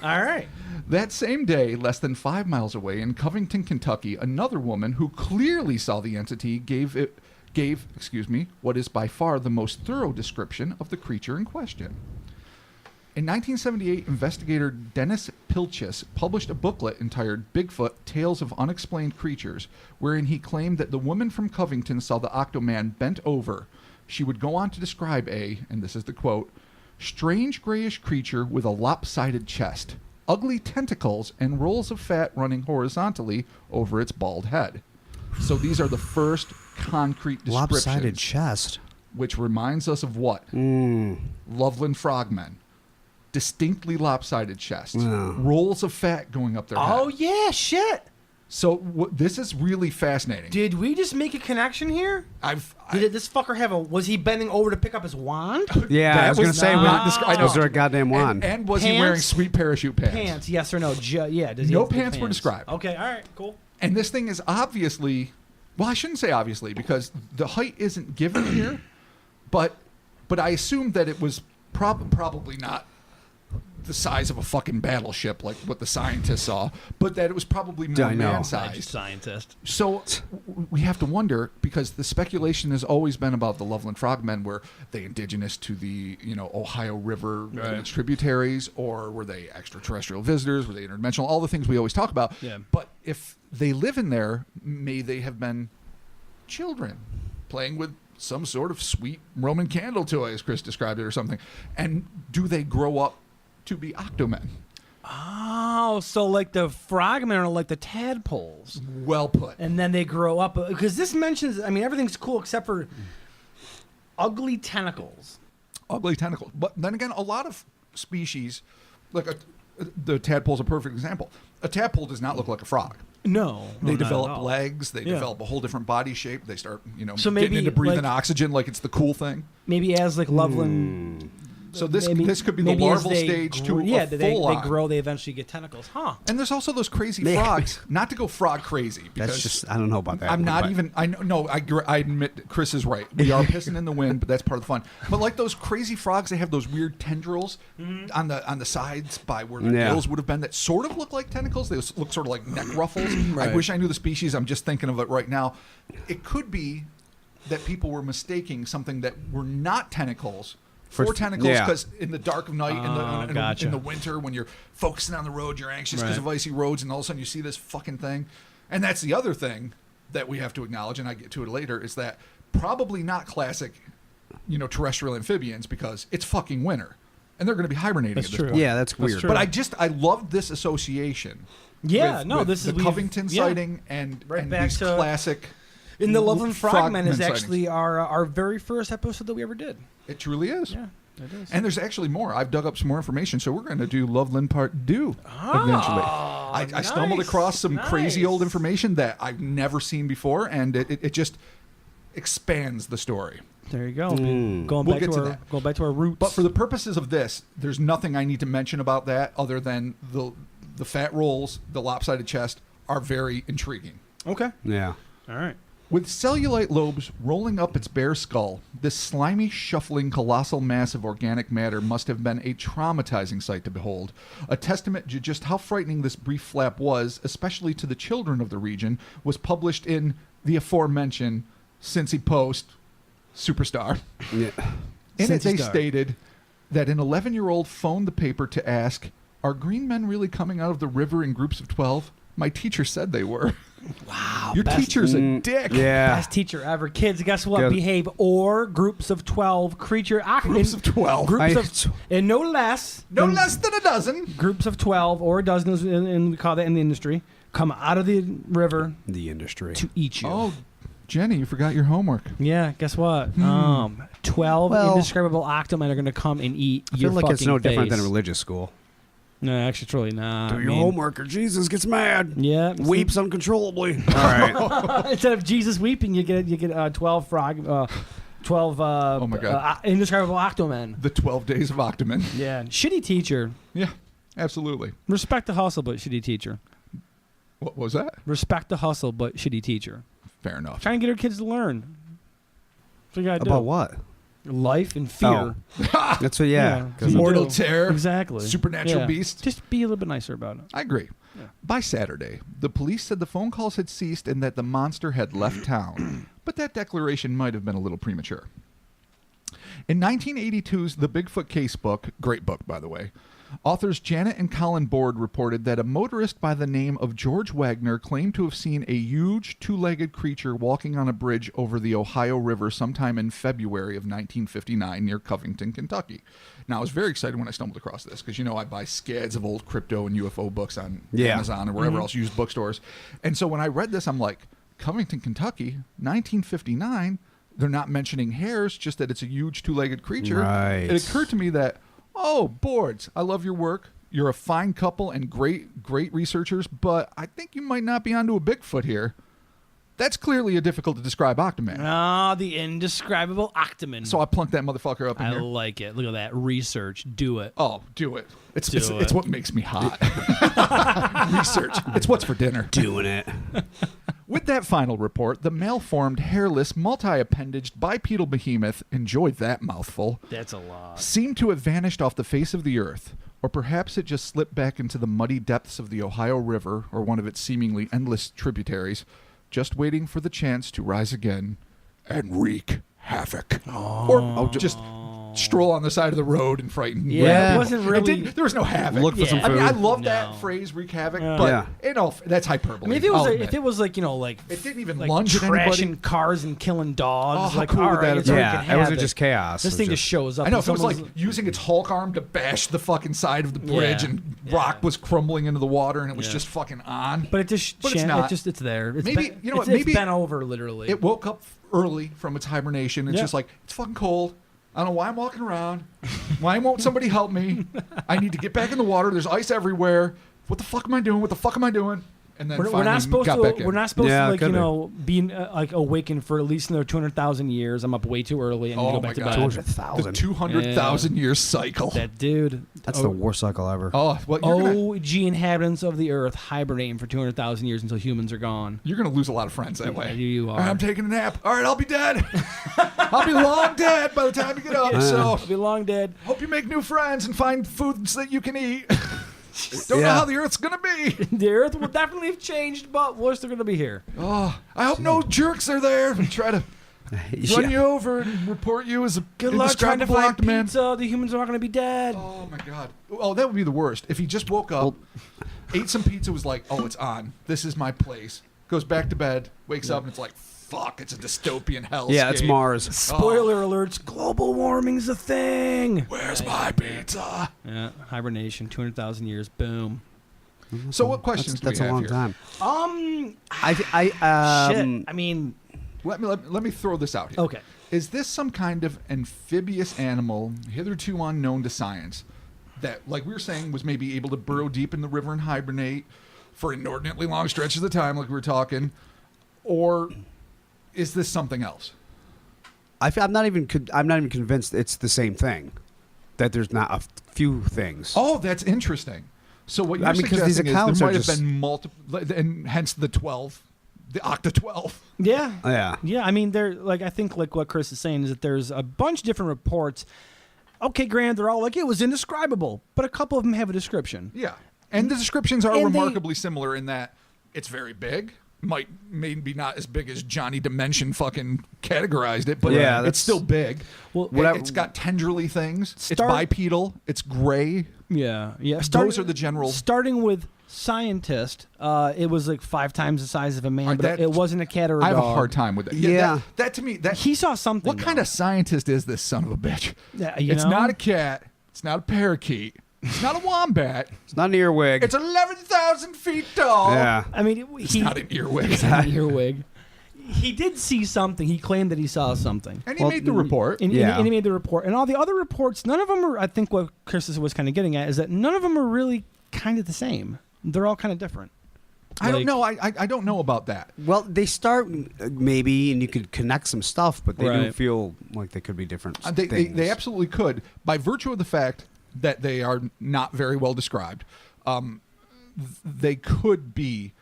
All right. That same day, less than 5 miles away in Covington, Kentucky, another woman who clearly saw the entity gave what is by far the most thorough description of the creature in question. In 1978, investigator Dennis Pilchis published a booklet entitled Bigfoot, Tales of Unexplained Creatures, wherein he claimed that the woman from Covington saw the Octo-Man bent over. She would go on to describe and this is the quote, strange grayish creature with a lopsided chest, ugly tentacles, and rolls of fat running horizontally over its bald head. So these are the first concrete descriptions. Lopsided chest. Which reminds us of what? Loveland frogmen. Distinctly lopsided chests. Rolls of fat going up their head. Oh, yeah, shit. So this is really fascinating. Did we just make a connection here? Did this fucker have was he bending over to pick up his wand? Yeah, I was going to say, was there a goddamn wand? And was he wearing sweet parachute pants? Pants, yes or no? Yeah. No pants were described. Okay, all right, cool. And this thing is obviously, well, I shouldn't say obviously, because the height isn't given here, but I assume that it was probably not the size of a fucking battleship like what the scientists saw, but that it was probably more man-sized. Scientist. So we have to wonder, because the speculation has always been about the Loveland frogmen. Were they indigenous to the Ohio River and its tributaries, or were they extraterrestrial visitors? Were they interdimensional? All the things we always talk about. Yeah. But if they live in there, may they have been children playing with some sort of sweet Roman candle toy, as Chris described it, or something? And do they grow up to be Octomen? Oh, so like the frogmen are like the tadpoles. Well put. And then they grow up, because this mentions, everything's cool except for ugly tentacles. Ugly tentacles. But then again, a lot of species, like the tadpole's a perfect example. A tadpole does not look like a frog. No, they develop legs. They develop a whole different body shape. They start, so getting into breathing oxygen like it's the cool thing. Maybe as like Loveland. So this could be the larval stage to a full they grow. They eventually get tentacles, And there's also those crazy frogs. Not to go frog crazy. That's just I don't know about that. I'm not even. I know. No, I admit Chris is right. We are pissing in the wind, but that's part of the fun. But like those crazy frogs, they have those weird tendrils on the sides by where the gills would have been that sort of look like tentacles. They look sort of like neck ruffles. Right. I wish I knew the species. I'm just thinking of it right now. It could be that people were mistaking something that were not tentacles. For tentacles, because in the dark of night, in the winter, when you're focusing on the road, you're anxious because of icy roads, and all of a sudden you see this fucking thing. And that's the other thing that we have to acknowledge, and I get to it later, is that probably not classic, terrestrial amphibians, because it's fucking winter, and they're going to be hibernating at this point. Yeah, that's weird. But I love this association. This is the Covington sighting and these classic. In the Loveland Frogmen is actually our very first episode that we ever did. It truly is. Yeah, it is. And there's actually more. I've dug up some more information, so we're going to do Loveland Part 2 eventually. I stumbled across some crazy old information that I've never seen before, and it just expands the story. There you go. Going back to our roots. But for the purposes of this, there's nothing I need to mention about that other than the fat rolls, the lopsided chest are very intriguing. Okay. Yeah. All right. With cellulite lobes rolling up its bare skull, this slimy, shuffling, colossal mass of organic matter must have been a traumatizing sight to behold. A testament to just how frightening this brief flap was, especially to the children of the region, was published in the aforementioned Cincy Post Superstar. Yeah. In it, they stated that an 11-year-old phoned the paper to ask, "Are green men really coming out of the river in groups of 12? My teacher said they were." Wow. Your teacher's a dick. Yeah. Best teacher ever. Kids, guess what? Behave. Or groups of 12 creature. Groups of 12. And no less. No less than a dozen. Groups of 12 or a dozen, and we call that in the industry, come out of the river. The industry. To eat you. Oh, Jenny, you forgot your homework. Yeah, guess what? 12 indescribable octomen are going to come and eat your fucking face. I feel like it's no different than religious school. No, actually, it's really not. Do your homework or Jesus gets mad. Yeah. Weeps uncontrollably. All right. Instead of Jesus weeping, you get 12 frog, 12 oh my God. indescribable octomen. The 12 days of octoman. Yeah. Shitty teacher. Yeah, absolutely. Respect the hustle, but shitty teacher. What was that? Respect the hustle, but shitty teacher. Fair enough. Try and get our kids to learn. That's what you gotta do. About what? Life and fear. Oh. That's what, yeah. Mortal terror. Exactly. Supernatural beast. Just be a little bit nicer about it. I agree. Yeah. By Saturday, the police said the phone calls had ceased and that the monster had left town. But that declaration might have been a little premature. In 1982's The Bigfoot Casebook, great book, by the way, authors Janet and Colin Board reported that a motorist by the name of George Wagner claimed to have seen a huge two-legged creature walking on a bridge over the Ohio River sometime in February of 1959 near Covington, Kentucky. Now, I was very excited when I stumbled across this because, I buy scads of old crypto and UFO books on Amazon or wherever else, used bookstores. And so when I read this, I'm like, Covington, Kentucky, 1959, they're not mentioning hares, just that it's a huge two-legged creature. Right. It occurred to me that, Boards, I love your work. You're a fine couple and great researchers, but I think you might not be onto a Bigfoot here. That's clearly a difficult to describe octoman. The indescribable octoman. So I plunked that motherfucker up in here. I like it. Look at that. Research. Do it. Oh, do it. It's what makes me hot. Research. It's what's for dinner. Doing it. With that final report, the malformed, hairless, multi-appendaged, bipedal behemoth, enjoy that mouthful. That's a lot. Seemed to have vanished off the face of the earth. Or perhaps it just slipped back into the muddy depths of the Ohio River or one of its seemingly endless tributaries, just waiting for the chance to rise again and wreak havoc. Or just stroll on the side of the road and frighten. Yeah, it wasn't really. There was no havoc. Look for some food. I love that phrase, wreak havoc, but that's hyperbole. I mean, if it was like it didn't even lunge at trashing anybody. Cars and killing dogs. How cool would that have been? It wasn't just chaos. This thing just shows up. I know if it was like using its Hulk arm to bash the fucking side of the bridge and rock was crumbling into the water and it was just fucking on. But it's not. It's there. It's been over literally. It woke up early from its hibernation. It's just like, it's fucking cold. I don't know why I'm walking around. Why won't somebody help me? I need to get back in the water. There's ice everywhere. What the fuck am I doing? What the fuck am I doing? And then we're not supposed to. We're not supposed to, like, be like awakened for at least another 200,000 years. I'm up way too early and go back to bed. 200,000. The 200,000 year cycle. That dude. That's the worst cycle ever. Oh, well, OG inhabitants of the earth hibernating for 200,000 years until humans are gone. You're gonna lose a lot of friends that way. You are. All right, I'm taking a nap. All right, I'll be dead. I'll be long dead by the time you get up. So I'll be long dead. Hope you make new friends and find foods that you can eat. Don't know how the Earth's gonna be. The Earth will definitely have changed, but we're still gonna be here. Oh, I hope no jerks are there and try to run you over and report you as a good luck trying to find Octo-Man. pizza. The humans are not gonna be dead. Oh my God. Oh, that would be the worst. If he just woke up, ate some pizza, was like, "Oh, it's on. This is my place." Goes back to bed, wakes up, and it's like, "Fuck! It's a dystopian hellscape." Yeah, it's Mars. Spoiler alerts: global warming's a thing. Where's my pizza? Yeah, hibernation, 200,000 years. Boom. So, what questions do we have here? That's a long time. Shit. I mean, let me throw this out here. Okay. Is this some kind of amphibious animal hitherto unknown to science that, like we were saying, was maybe able to burrow deep in the river and hibernate for inordinately long stretches of time, like we were talking, or is this something else? I'm not even convinced it's the same thing. That there's not a few things. Oh, that's interesting. So what you're because suggesting these accounts is there might are have been multiple, and hence the 12, the Octa 12. Yeah. I mean, I think like what Chris is saying is that there's a bunch of different reports. Okay, granted, they're all like, it was indescribable, but a couple of them have a description. Yeah, and the descriptions are remarkably similar in that it's very big. Maybe not as big as Johnny Dimension fucking categorized it, but it's still big. Well, it's got tendrily things. It's bipedal. It's gray. Yeah. Those are the general. Starting with scientist, it was like 5 times the size of a man, but it wasn't a cat or a dog. I have a hard time with that. Yeah. That to me, he saw something. What kind of scientist is this son of a bitch? Yeah, it's not a cat. It's not a parakeet. It's not a wombat. It's not an earwig. It's 11,000 feet tall. Yeah. I mean, it's not an earwig. It's not an earwig. He did see something. He claimed that he saw something. And he made the report. And he made the report. And all the other reports, none of them are, I think what Chris was kind of getting at is that none of them are really kind of the same. They're all kind of different. I don't know. I don't know about that. Well, they start maybe, and you could connect some stuff, but they do feel like they could be different things. They absolutely could, by virtue of the fact that they are not very well described. They could be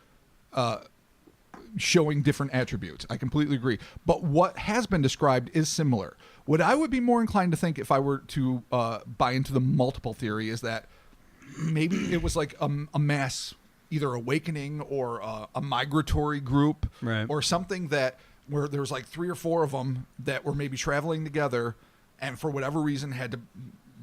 showing different attributes. I completely agree. But what has been described is similar. What I would be more inclined to think if I were to buy into the multiple theory is that maybe it was like a mass either awakening or a migratory group or something that where there was like 3 or 4 of them that were maybe traveling together and for whatever reason had to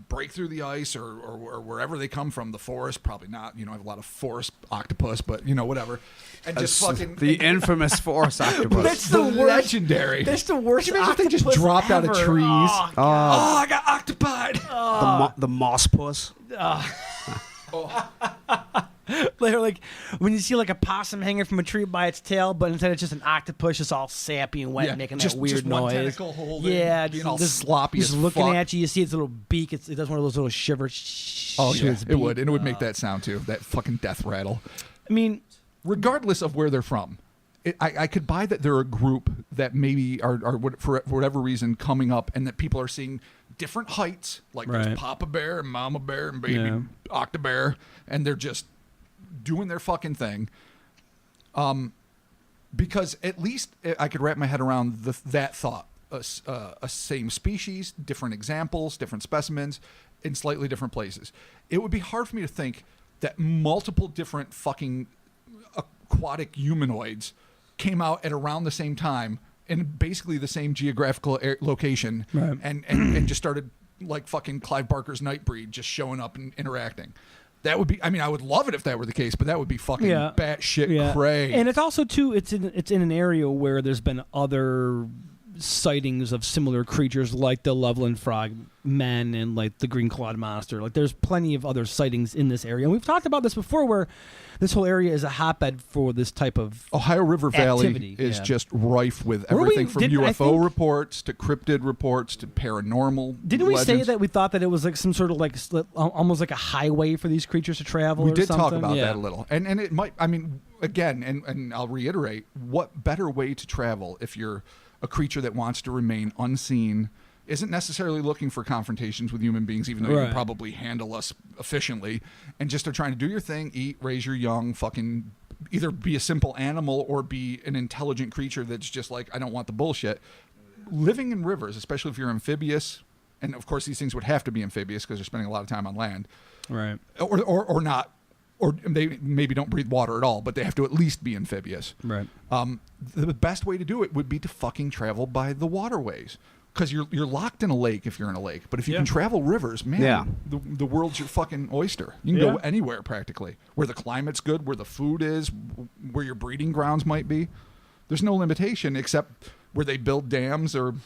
break through the ice or wherever they come from, the forest, probably not, I have a lot of forest octopus, but whatever. And just fucking the infamous forest octopus. That's the worst, legendary. That's the worst octopus they just dropped ever. out of trees. Oh, I got octopied. The moss puss. They're like when you see like a possum hanging from a tree by its tail, but instead it's just an octopus, just all sappy and wet, making that weird noise. One tentacle holding, being all sloppy just as looking fuck. at you. You see its little beak. It does one of those little shivers. Oh yeah, it would, and it would make that sound too. That fucking death rattle. I mean, regardless of where they're from, I could buy that they're a group that maybe are for whatever reason coming up, and that people are seeing different heights, like there's Papa Bear and Mama Bear and Baby Octobear, and they're just doing their fucking thing. Because at least I could wrap my head around that thought. A same species, different examples, different specimens, in slightly different places. It would be hard for me to think that multiple different fucking aquatic humanoids came out at around the same time in basically the same geographical location and just started like fucking Clive Barker's Nightbreed just showing up and interacting. That would be, I mean, I would love it if that were the case, but that would be fucking batshit cray. And it's also, too, it's in an area where there's been other sightings of similar creatures like the Loveland frog men and like the green clawed monster. Like there's plenty of other sightings in this area. And we've talked about this before where this whole area is a hotbed for this type of Ohio River Valley activity. is just rife with everything from UFO reports to cryptid reports to paranormal Didn't we say legends. that we thought that it was like some sort of like almost like a highway for these creatures to travel? We or did something? talk about that a little. And it might, I mean, again, and I'll reiterate, what better way to travel if you're a creature that wants to remain unseen, isn't necessarily looking for confrontations with human beings, even though you can probably handle us efficiently, and just are trying to do your thing, eat, raise your young, fucking either be a simple animal or be an intelligent creature that's just like, I don't want the bullshit. Living in rivers, especially if you're amphibious, and of course these things would have to be amphibious because they're spending a lot of time on land, Right. or not, or they maybe don't breathe water at all, but they have to at least be amphibious. Right. The best way to do it would be to fucking travel by the waterways, because you're locked in a lake if you're in a lake. But if you can travel rivers, man, the world's your fucking oyster. You can go anywhere practically, where the climate's good, where the food is, where your breeding grounds might be. There's no limitation except where they build dams, and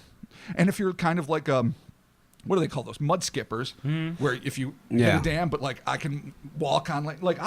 if you're kind of like what do they call those, mud skippers, where if you hit a dam, but like I can walk on like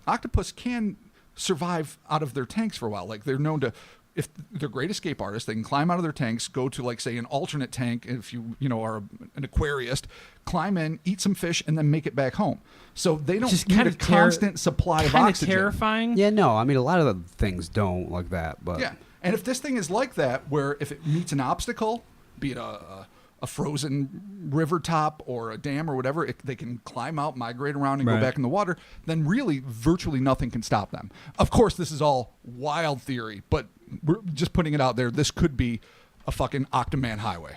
octopus can survive out of their tanks for a while. Like they're known to, if they're great escape artists, they can climb out of their tanks, go to like say an alternate tank. If you are an aquarist, climb in, eat some fish, and then make it back home. So they don't Just need kind a of constant supply of oxygen. Kind of terrifying. Yeah, no, I mean a lot of the things don't like that, but Yeah, and if this thing is like that, where if it meets an obstacle, be it a frozen river top or a dam or whatever, they can climb out, migrate around, and go back in the water, then really virtually nothing can stop them. Of course, this is all wild theory, but we're just putting it out there. This could be a fucking Octo-Man highway.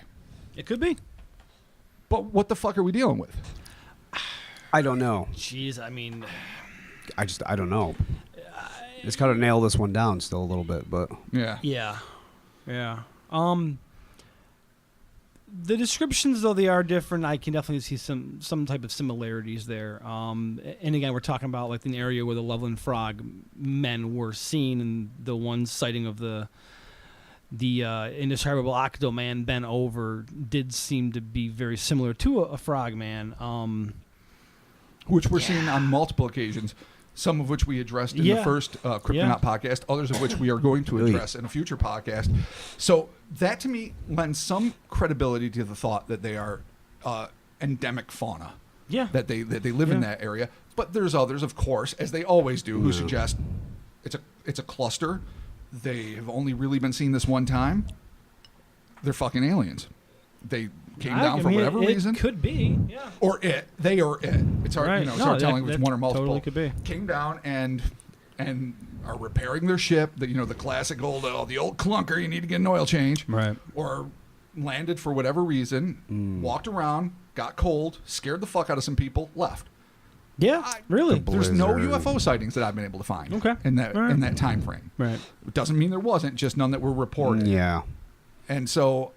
It could be. But what the fuck are we dealing with? I don't know. Jeez, I mean, I don't know. It's got to nail this one down still a little bit, but yeah. The descriptions, though they are different, I can definitely see some type of similarities there. And again, we're talking about like an area where the Loveland frog men were seen, and the one sighting of the Indescribable Octo-Man bent over did seem to be very similar to a frog man. Which we're seeing on multiple occasions. Some of which we addressed in the first Cryptonaut podcast, others of which we are going to address in a future podcast. So that, to me, lends some credibility to the thought that they are endemic fauna. Yeah. That they live in that area. But there's others, of course, as they always do, who suggest it's a cluster. They have only really been seen this one time. They're fucking aliens. They came down for whatever reason. It could be, yeah. Or it. They or it. It's hard, it's hard telling if it's one or multiple. Totally could be. Came down and are repairing their ship. The classic old the old clunker. You need to get an oil change. Right. Or landed for whatever reason. Walked around, got cold, scared the fuck out of some people, left. Yeah, really. There's no UFO sightings that I've been able to find. In that time frame. Right. It doesn't mean there wasn't, just none that were reported. Yeah. And so.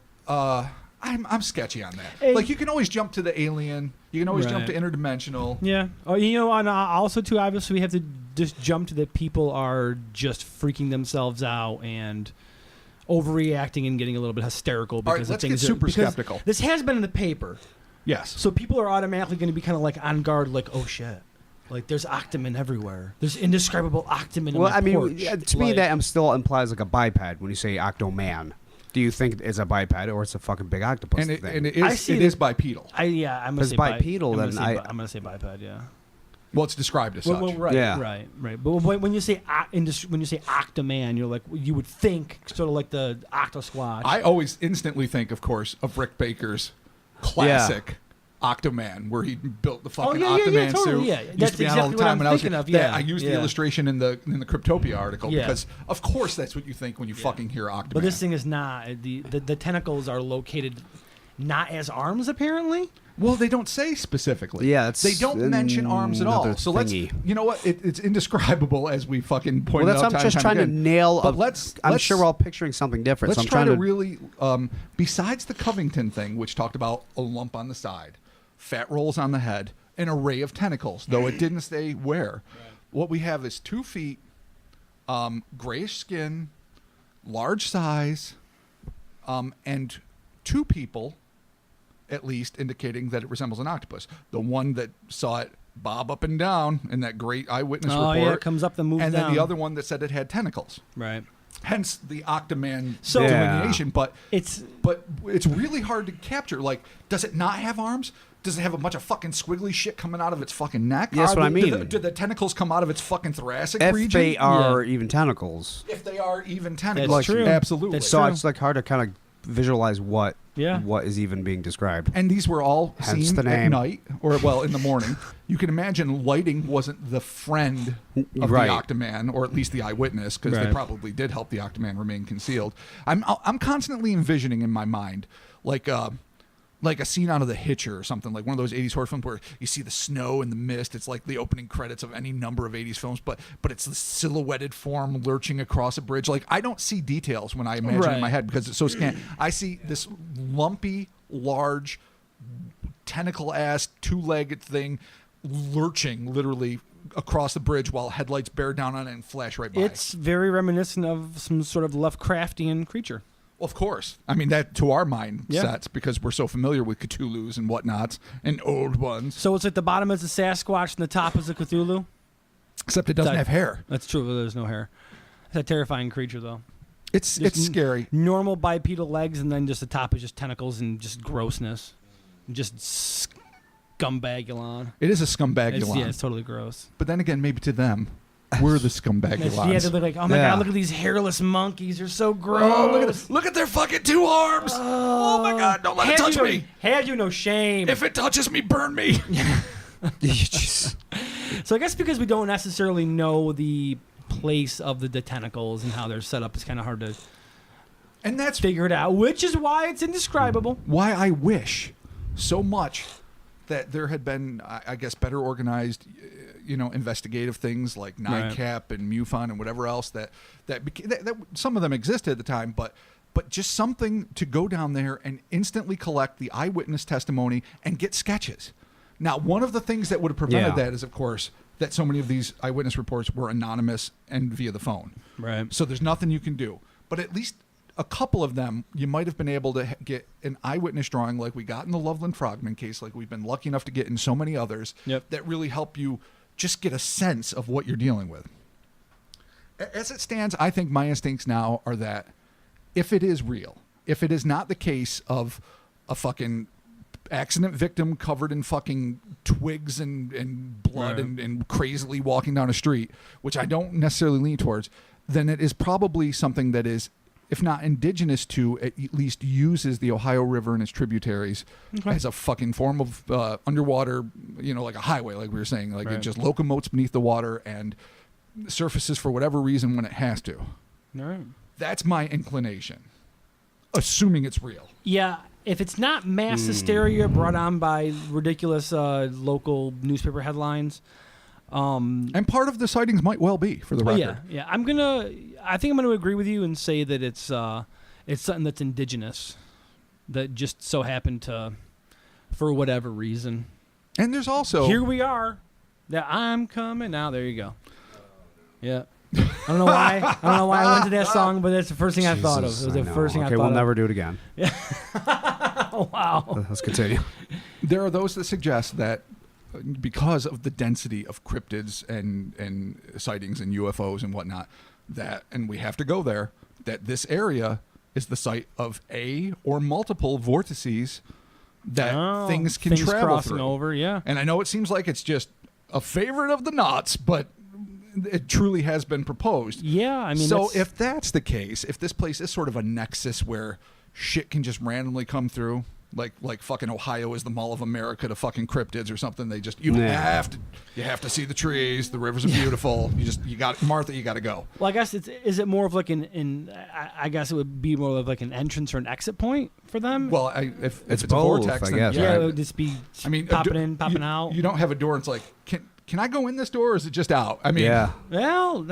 I'm sketchy on that. Hey. Like, you can always jump to the alien. You can always jump to interdimensional. Yeah. Oh, and also too, obviously, we have to just jump to that people are just freaking themselves out and overreacting and getting a little bit hysterical because All right, let's get super skeptical. This has been in the paper. Yes. So people are automatically going to be kind of like on guard, like, oh shit. Like, there's Octo-Man everywhere. There's Indescribable Octo-Man in my porch. To me, that still implies like a biped when you say Octo-Man. Do you think it's a biped or it's a fucking big octopus and thing? it is bipedal. I'm going to say bipedal. I'm going to say biped. Yeah. Well, it's described as such. Right. Yeah. Right. But when you say Octo-Man, you're like, you would think sort of like the Octo-Squatch. I always instantly think, of course, of Rick Baker's classic Octo-Man, where he built the fucking Octo-Man suit. Yeah, Used that's to be on exactly all the what time I'm when I was thinking of. I used the illustration in the Cryptopia article Yeah. because, of course, that's what you think when you fucking hear Octo-Man. But this thing is not. The tentacles are located not as arms, apparently. Well, they don't say specifically. Yeah, they don't mention arms at all. So let's, you know what? It's indescribable, as we fucking pointed out. I'm just trying to nail. But I'm sure we're all picturing something different. Let's so I'm try to really, besides the Covington thing, which talked about a lump on the side, fat rolls on the head, an array of tentacles, though it didn't say where. Right. What we have is 2 feet, grayish skin, large size, and 2 people, at least, indicating that it resembles an octopus. The one that saw it bob up and down in that great eyewitness report. Oh, yeah, it comes up and moves and down. then the other one that said it had tentacles. Right. Hence the Octoman So- delineation. But It's it's really hard to capture. Like, does it not have arms? Does it have a bunch of fucking squiggly shit coming out of its fucking neck? Yeah, that's what I mean. Do the tentacles come out of its fucking thoracic If region? they are even tentacles. If they are even tentacles. That's true. Absolutely. That's So true. it's like hard to kind of visualize what Yeah. is even being described. And these were all Hence seen the at name. night, or, well, in the morning. You can imagine lighting wasn't the friend of Right. the Octoman, or at least the eyewitness, because they Right. probably did help the Octoman remain concealed. I'm constantly envisioning in my mind, like a scene out of The Hitcher or something, like one of those 80s horror films where you see the snow and the mist. It's like the opening credits of any number of 80s films, but it's the silhouetted form lurching across a bridge. Like, I don't see details when I imagine in Right. my head because it's so scant. I see this lumpy, large, tentacle-ass, 2-legged thing lurching literally across the bridge while headlights bear down on it and flash right by. It's very reminiscent of some sort of Lovecraftian creature. Well, of course. I mean, that to our mind Yeah. sets, because we're so familiar with Cthulhu's and whatnots and old ones. So it's like the bottom is a Sasquatch and the top is a Cthulhu. Except it doesn't have hair. That's true. There's no hair. It's a terrifying creature, though. It's scary. Normal bipedal legs, and then just the top is just tentacles and just grossness, just scumbagulon. It is a scumbagulon. Yeah, it's totally gross. But then again, maybe to them, we're the scumbagulons. Yeah, they're like, oh my Yeah. god, look at these hairless monkeys. They're so gross. Oh, look at their fucking 2 arms. Oh my God, don't let it touch me. Had you no shame. If it touches me, burn me. Jeez. So I guess because we don't necessarily know the place of the tentacles and how they're set up, it's kind of hard to And that's figure it out, which is why it's indescribable. why I wish so much that there had been, I guess, better organized, investigative things like Right. NICAP and MUFON and whatever else that some of them existed at the time, but just something to go down there and instantly collect the eyewitness testimony and get sketches. Now, one of the things that would have prevented Yeah. that is, of course, that so many of these eyewitness reports were anonymous and via the phone. Right. So there's nothing you can do. But at least a couple of them, you might have been able to get an eyewitness drawing like we got in the Loveland Frogman case, like we've been lucky enough to get in so many others, Yep. that really help you just get a sense of what you're dealing with. As it stands, I think my instincts now are that if it is real, if it is not the case of a fucking accident victim covered in fucking twigs and blood Right. and crazily walking down a street, which I don't necessarily lean towards, then it is probably something that is, if not indigenous to, at least uses the Ohio River and its tributaries as a fucking form of underwater, like a highway, like we were saying. Like, it Right. just locomotes beneath the water and surfaces for whatever reason when it has to. All right. That's my inclination, assuming it's real. Yeah, if it's not mass hysteria brought on by ridiculous local newspaper headlines, And part of the sightings might well be, for the record. yeah. I think I'm gonna agree with you and say that it's something that's indigenous, that just so happened to, for whatever reason. And there's also... Here we are. That I'm coming now. There you go. Yeah. I don't know why. I went to that song, but that's the first thing I thought of. It was the first thing I Okay, thought we'll of. never do it again. Oh, wow. Let's continue. There are those that suggest that because of the density of cryptids and sightings and UFOs and whatnot, and we have to go there, that this area is the site of a or multiple vortices that things can travel crossing through. over, yeah. And I know it seems like it's just a favorite of the knots, but it truly has been proposed. Yeah, I mean, So if that's the case, if this place is sort of a nexus where shit can just randomly come through, like fucking Ohio is the Mall of America to fucking cryptids or something, you have to see the trees, the rivers are beautiful. You got Martha, you got to go. well, I guess is it more of like I guess it would be more of like an entrance or an exit point for them. Well, if it's It's a both, vortex, I then guess, yeah, right? it would just be I mean, popping in, popping out. You don't have a door. And it's like, can I go in this door, or is it just out? I mean, Yeah. Well,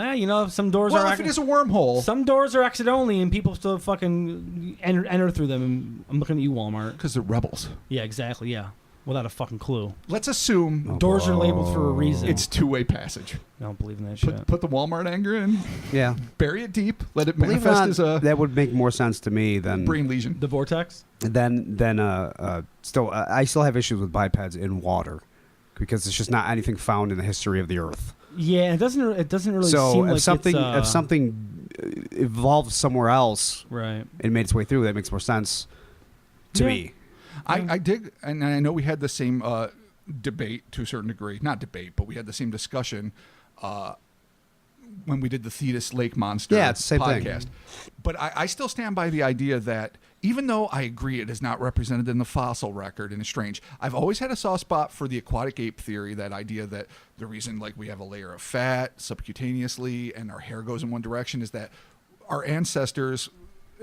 some doors Well, are if it is a wormhole, some doors are exit only, and people still fucking enter through them. And I'm looking at you, Walmart. because they're rebels. Yeah, exactly. Yeah, without a fucking clue. Let's assume Doors are labeled for a reason. it's two-way passage. I don't believe in that shit. Put the Walmart anger in. Yeah. Bury it deep. Let it Believe it or manifest not, as a that would make more sense to me than brain lesion. The vortex? Still I still have issues with bipeds in water because it's just not anything found in the history of the earth. Yeah, it doesn't really So seem if like something it's, evolved somewhere else right. and made its way through, that makes more sense to me. I dig, and I know we had the same debate to a certain degree. Not debate, but we had the same discussion when we did the Thetis Lake Monster it's the same podcast. thing. But I still stand by the idea that even though I agree it is not represented in the fossil record and it's strange, I've always had a soft spot for the aquatic ape theory, that idea that the reason like we have a layer of fat subcutaneously and our hair goes in one direction is that our ancestors,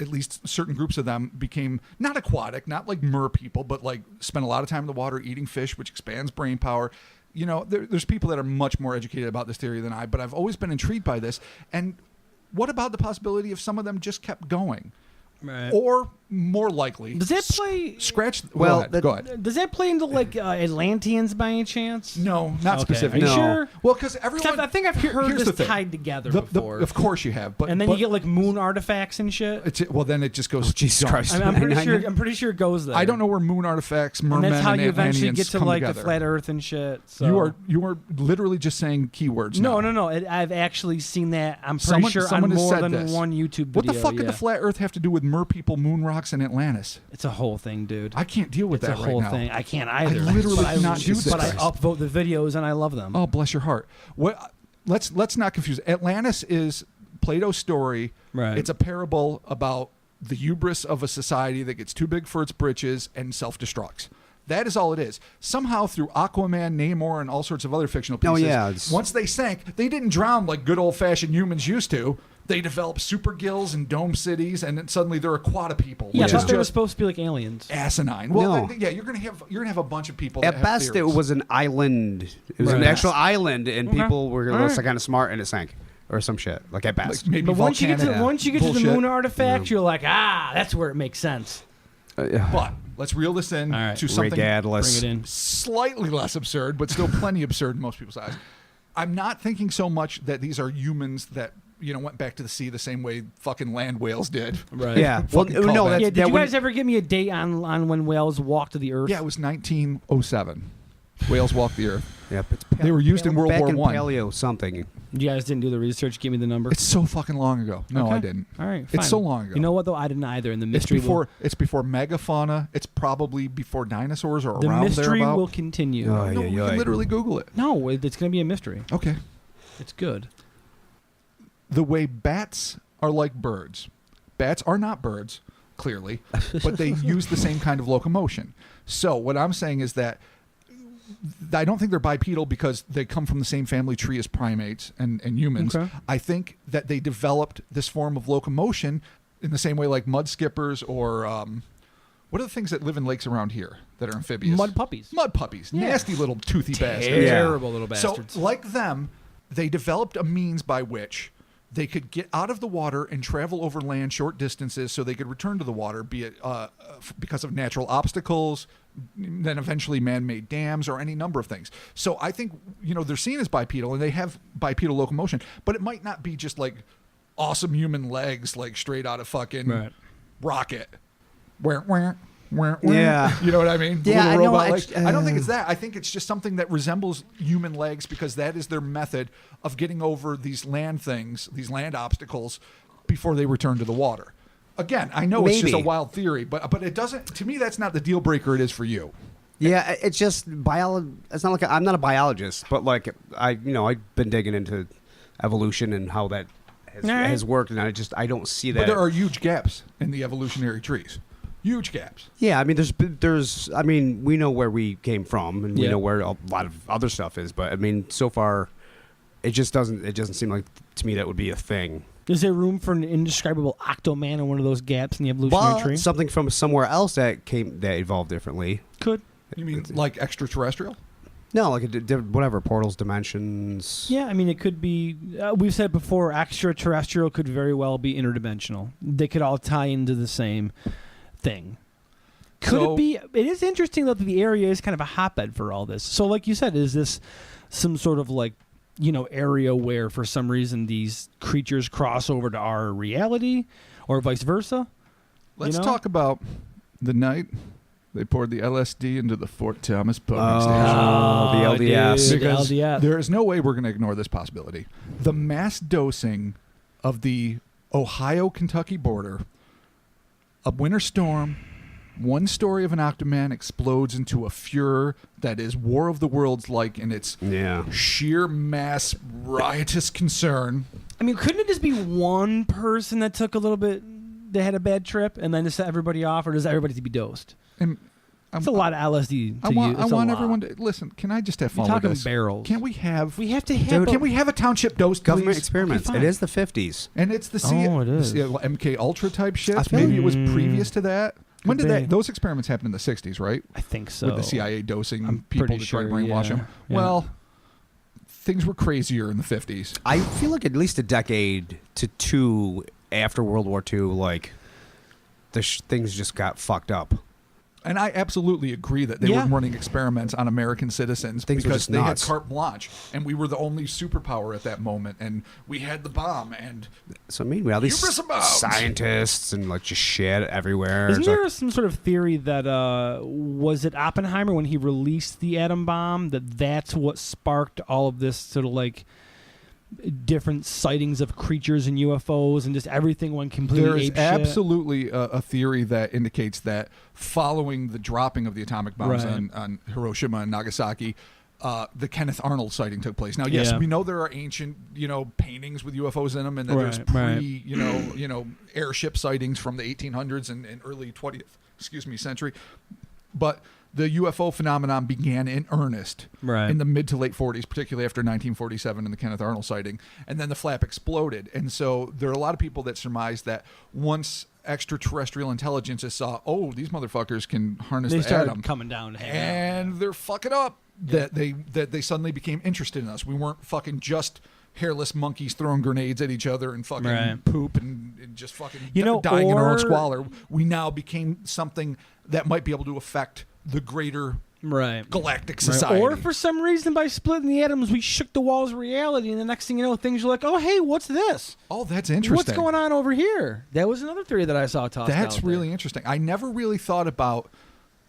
at least certain groups of them, became not aquatic, not like mer people, but like spent a lot of time in the water eating fish, which expands brain power. You know, there's people that are much more educated about this theory than I, but I've always been intrigued by this. And what about the possibility if some of them just kept going? Right. Or more likely, Does that play? scratch. Well, Go ahead. Does that play into like Atlanteans by any chance? No, not Okay. specifically. Are you sure? Well, because 'Cause everyone. I think I've heard here's the this thing. tied together The- before. of course you have, but and then but you get like moon artifacts and shit. well, then it just goes. Jesus dumb. Christ. I'm pretty I sure. know. I'm pretty sure it goes there. I don't know where moon artifacts, And mermen, that's how and you eventually Atlanteans get to come like together. the flat Earth and shit. So. You are literally just saying keywords. No, now. no. I've actually seen that. I'm pretty sure someone on has more said than this. one YouTube video. What the fuck could yeah. the flat Earth have to do with mer people, moon rocks, and Atlantis? It's a whole thing, dude. I can't deal with It's that a whole right now. thing. I can't either. literally but cannot do But I this. upvote the videos and I love them. Oh, bless your heart. What? Let's not confuse. Atlantis is Plato's story. Right. It's a parable about the hubris of a society that gets too big for its britches and self-destructs. That is all it is. Somehow, through Aquaman, Namor, and all sorts of other fictional pieces, it's- once they sank, they didn't drown like good old-fashioned humans used to. They developed super gills and dome cities, and then suddenly they're aquatic people, yeah, I which thought is they were just supposed to be like aliens. asinine. Well, No. yeah, you're gonna have a bunch of people. That At have best, theories. it was an island. It was Right. an actual island, and Okay. people were All right. kind of smart, and it sank, or some shit. Like at best. like maybe But once you get to volcanic the bullshit. moon artifact, you're like, that's where it makes sense. But let's reel this in All right. to something Regardless. Bring it in. slightly less absurd, but still plenty absurd in most people's eyes. I'm not thinking so much that these are humans that went back to the sea the same way fucking land whales did. Right. Yeah. Well, Fucking no, callback. that's, Yeah, did that you would- guys ever give me a date on when whales walked to the Earth? Yeah, it was 1907. Whales walked the earth. Yep, it's They were used in World back War in I. Paleo something. You guys didn't do the research. Give me the number. It's so fucking long ago. No, Okay. I didn't. All right. It's fine. so long ago. You know what though? I didn't either. And the It's mystery before megafauna. It's probably before dinosaurs or the around mystery thereabout. will continue. Oh, No, yeah, we yeah. can literally Google it. No, it's going to be a mystery. Okay. It's good. The way bats are like birds. Bats are not birds, clearly, but they use the same kind of locomotion. So what I'm saying is that I don't think they're bipedal because they come from the same family tree as primates and humans. Okay. I think that they developed this form of locomotion in the same way like mud skippers or what are the things that live in lakes around here that are amphibious? Mud puppies. Mud puppies. Yeah. Nasty little toothy bastards. Terrible little bastards. So, like them, they developed a means by which they could get out of the water and travel over land short distances so they could return to the water, be it because of natural obstacles, then eventually man-made dams or any number of things. So I think, they're seen as bipedal and they have bipedal locomotion, but it might not be just like awesome human legs, like straight out of fucking Rocket. Yeah. You know what I mean? Yeah, Little I know, robot I legs. j- I don't think it's that. I think it's just something that resembles human legs because that is their method of getting over these land things, these land obstacles, before they return to the water. Again, I know it's just a Maybe. wild theory, but it doesn't. To me, that's not the deal breaker. It is for you. Yeah, it's just It's not like I'm not a biologist, but like I've been digging into evolution and how that has worked, and I don't see that. But there are huge gaps in the evolutionary trees. Huge gaps. Yeah, I mean, we know where we came from, and we know where a lot of other stuff is. But I mean, so far, it doesn't seem like to me that would be a thing. Is there room for an indescribable Octo-Man in one of those gaps in the evolutionary tree? But something from somewhere else that evolved differently. Could. You mean like extraterrestrial? No, like whatever portals, dimensions. Yeah, I mean, it could be. We've said before, extraterrestrial could very well be interdimensional. They could all tie into the same thing. Could it be? It is interesting that the area is kind of a hotbed for all this. So, like you said, is this some sort of like, area where for some reason these creatures cross over to our reality, or vice versa? Let's talk about the night they poured the LSD into the Fort Thomas pumping station. Oh, the LDS. Dude, Because the LDS. there is no way we're going to ignore this possibility. The mass dosing of the Ohio-Kentucky border, a winter storm, one story of an Octo-Man explodes into a furor that is War of the Worlds like in its sheer mass riotous concern. I mean, couldn't it just be one person that took a little bit, they had a bad trip, and then just set everybody off, or does everybody to be dosed? And it's a lot of LSD to I want use. everyone to listen. Can I just have fun You're with talking this? barrels. Can't we have? We have to have. Can we have a township dose, Government please? experiments. Okay, It fine. is the 50s. And it's the it is. MK Ultra type shit. I feel Maybe like- it was previous to that. When did be. those experiments happen in the 60s, right? I think so. With the CIA dosing I'm people pretty to try to sure, brainwash yeah. them. Yeah. Well, things were crazier in the 50s. I feel like at least a decade to two after World War II, like things just got fucked up. And I absolutely agree that they were running experiments on American citizens Things were because just they nuts. had carte blanche, and we were the only superpower at that moment, and we had the bomb. And So I mean, we had these Hubris abounds. scientists and like just shit everywhere. Isn't It's like- there some sort of theory that was it Oppenheimer when he released the atom bomb that's what sparked all of this sort of like different sightings of creatures and UFOs and just everything went completely there is apeshit? absolutely a theory that indicates that following the dropping of the atomic bombs Right. on Hiroshima and Nagasaki, the Kenneth Arnold sighting took place. Now, yes, Yeah. we know there are ancient, paintings with UFOs in them, and that there's Right. airship sightings from the 1800s and early 20th, century. But the UFO phenomenon began in earnest Right. in the mid to late 40s, particularly after 1947 and the Kenneth Arnold sighting. And then the flap exploded. And so there are a lot of people that surmise that once extraterrestrial intelligences saw, oh, these motherfuckers can harness They the started atom, coming down to hang out. and they're fucking up, that they suddenly became interested in us. We weren't fucking just hairless monkeys throwing grenades at each other and fucking Right. poop and just fucking You know, dying in our own or- squalor. We now became something that might be able to affect the greater Right. galactic Right. society. Or for some reason, by splitting the atoms, we shook the walls of reality, and the next thing you know, things are like, oh, hey, what's this? Oh, that's interesting. What's going on over here? That was another theory that I saw tossed That's out there. really interesting. I never really thought about.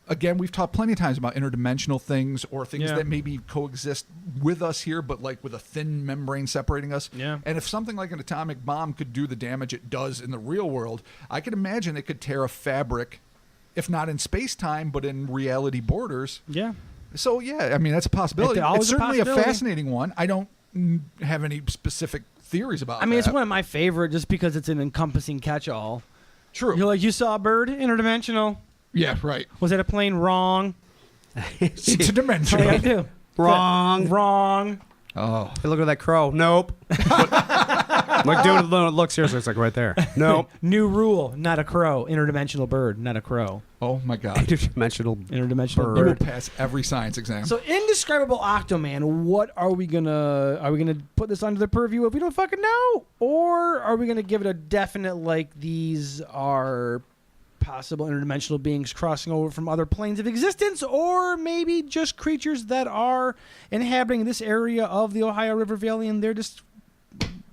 Again, we've talked plenty of times about interdimensional things or things Yeah. that maybe coexist with us here, but like with a thin membrane separating us. Yeah. And if something like an atomic bomb could do the damage it does in the real world, I could imagine it could tear a fabric, if not in space-time, but in reality borders. Yeah. So, yeah, I mean, that's a possibility. It's always It's a certainly a possibility. fascinating one. I don't have any specific theories about I mean, it's that. one of my favorite just because it's an encompassing catch-all. True. You're like, you saw a bird? Interdimensional. Yeah, right. Was that a plane? Wrong. Interdimensional. What do I do? Wrong. Wrong. Oh. Hey, look at that crow. Nope. Like, dude, look, seriously, it's like right there. Nope. New rule, not a crow. Interdimensional bird, not a crow. Oh, my God. Interdimensional. Interdimensional You will bird. pass every science exam. So, Indescribable Octo-Man, what are we gonna put this under the purview of we don't fucking know? Or are we gonna give it a definite, like, these are possible interdimensional beings crossing over from other planes of existence, or maybe just creatures that are inhabiting this area of the Ohio River Valley and they're just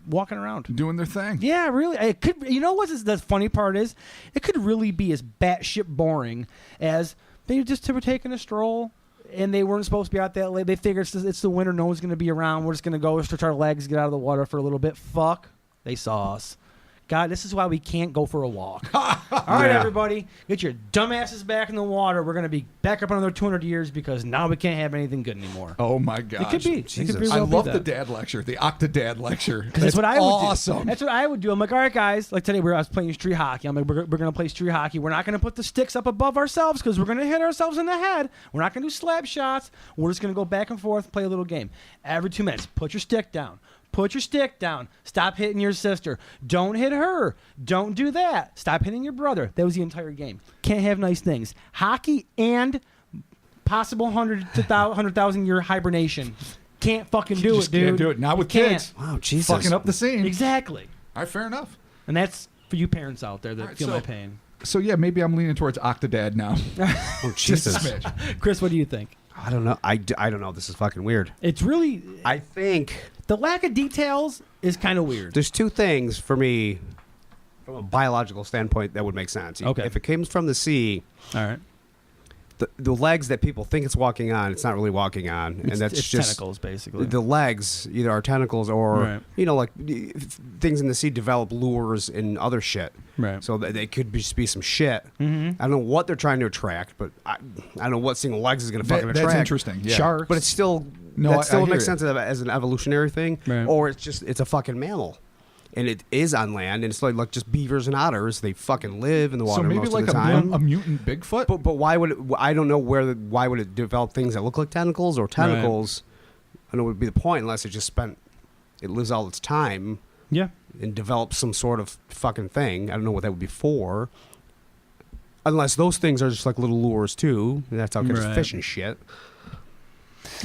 walking around? Doing their thing. Yeah, really. It could. You know what the funny part is? It could really be as batshit boring as they just were taking a stroll and they weren't supposed to be out that late. They figured it's the winter, no one's going to be around. We're just going to go stretch our legs, get out of the water for a little bit. Fuck, they saw us. God, this is why we can't go for a walk. All right, Yeah. everybody, get your dumbasses back in the water. We're going to be back up another 200 years because now we can't have anything good anymore. Oh, my gosh. It could be. It Jesus. could very I well be love the that. dad lecture, the Octodad lecture. Because that's what I would awesome. do. That's what I would do. I'm like, all right, guys. Like today, I was playing street hockey. I'm like, we're going to play street hockey. We're not going to put the sticks up above ourselves because we're going to hit ourselves in the head. We're not going to do slap shots. We're just going to go back and forth, play a little game. Every 2 minutes, put your stick down. Put your stick down. Stop hitting your sister. Don't hit her. Don't do that. Stop hitting your brother. That was the entire game. Can't have nice things. Hockey and possible 100,000 year hibernation. Can't fucking do Just it, dude. can't do it. Not with Can't. kids. Wow, Jesus. Fucking up the scene. Exactly. All right, fair enough. And that's for you parents out there that All right, feel so- my pain. So yeah, maybe I'm leaning towards Octodad now. Oh, Just a Jesus. smidge. Chris, what do you think? I don't know. I don't know. This is fucking weird. It's really I think the lack of details is kind of weird. there's two things for me from a biological standpoint that would make sense. Okay. If it comes from the sea, All right. the legs that people think it's walking on, it's not really walking on, and that's It's just tentacles, basically. the legs either are tentacles or Right. like things in the sea develop lures and other shit. Right. So they could just be some shit. Mhm. I don't know what they're trying to attract, but I don't know what single legs is going to fucking attract. That's interesting. Yeah. Sharks. But it's still No, that I still hear makes you. sense as an evolutionary thing, Right. or it's a fucking mammal. And it is on land, and it's like just beavers and otters. They fucking live in the water So maybe most like of the time. a mutant Bigfoot. But why would it? I don't know why would it develop things that look like tentacles or tentacles? I don't know what would be the point unless it lives all its time Yeah. and develops some sort of fucking thing. I don't know what that would be for. Unless those things are just like little lures too. And that's how there's Right. fish and shit.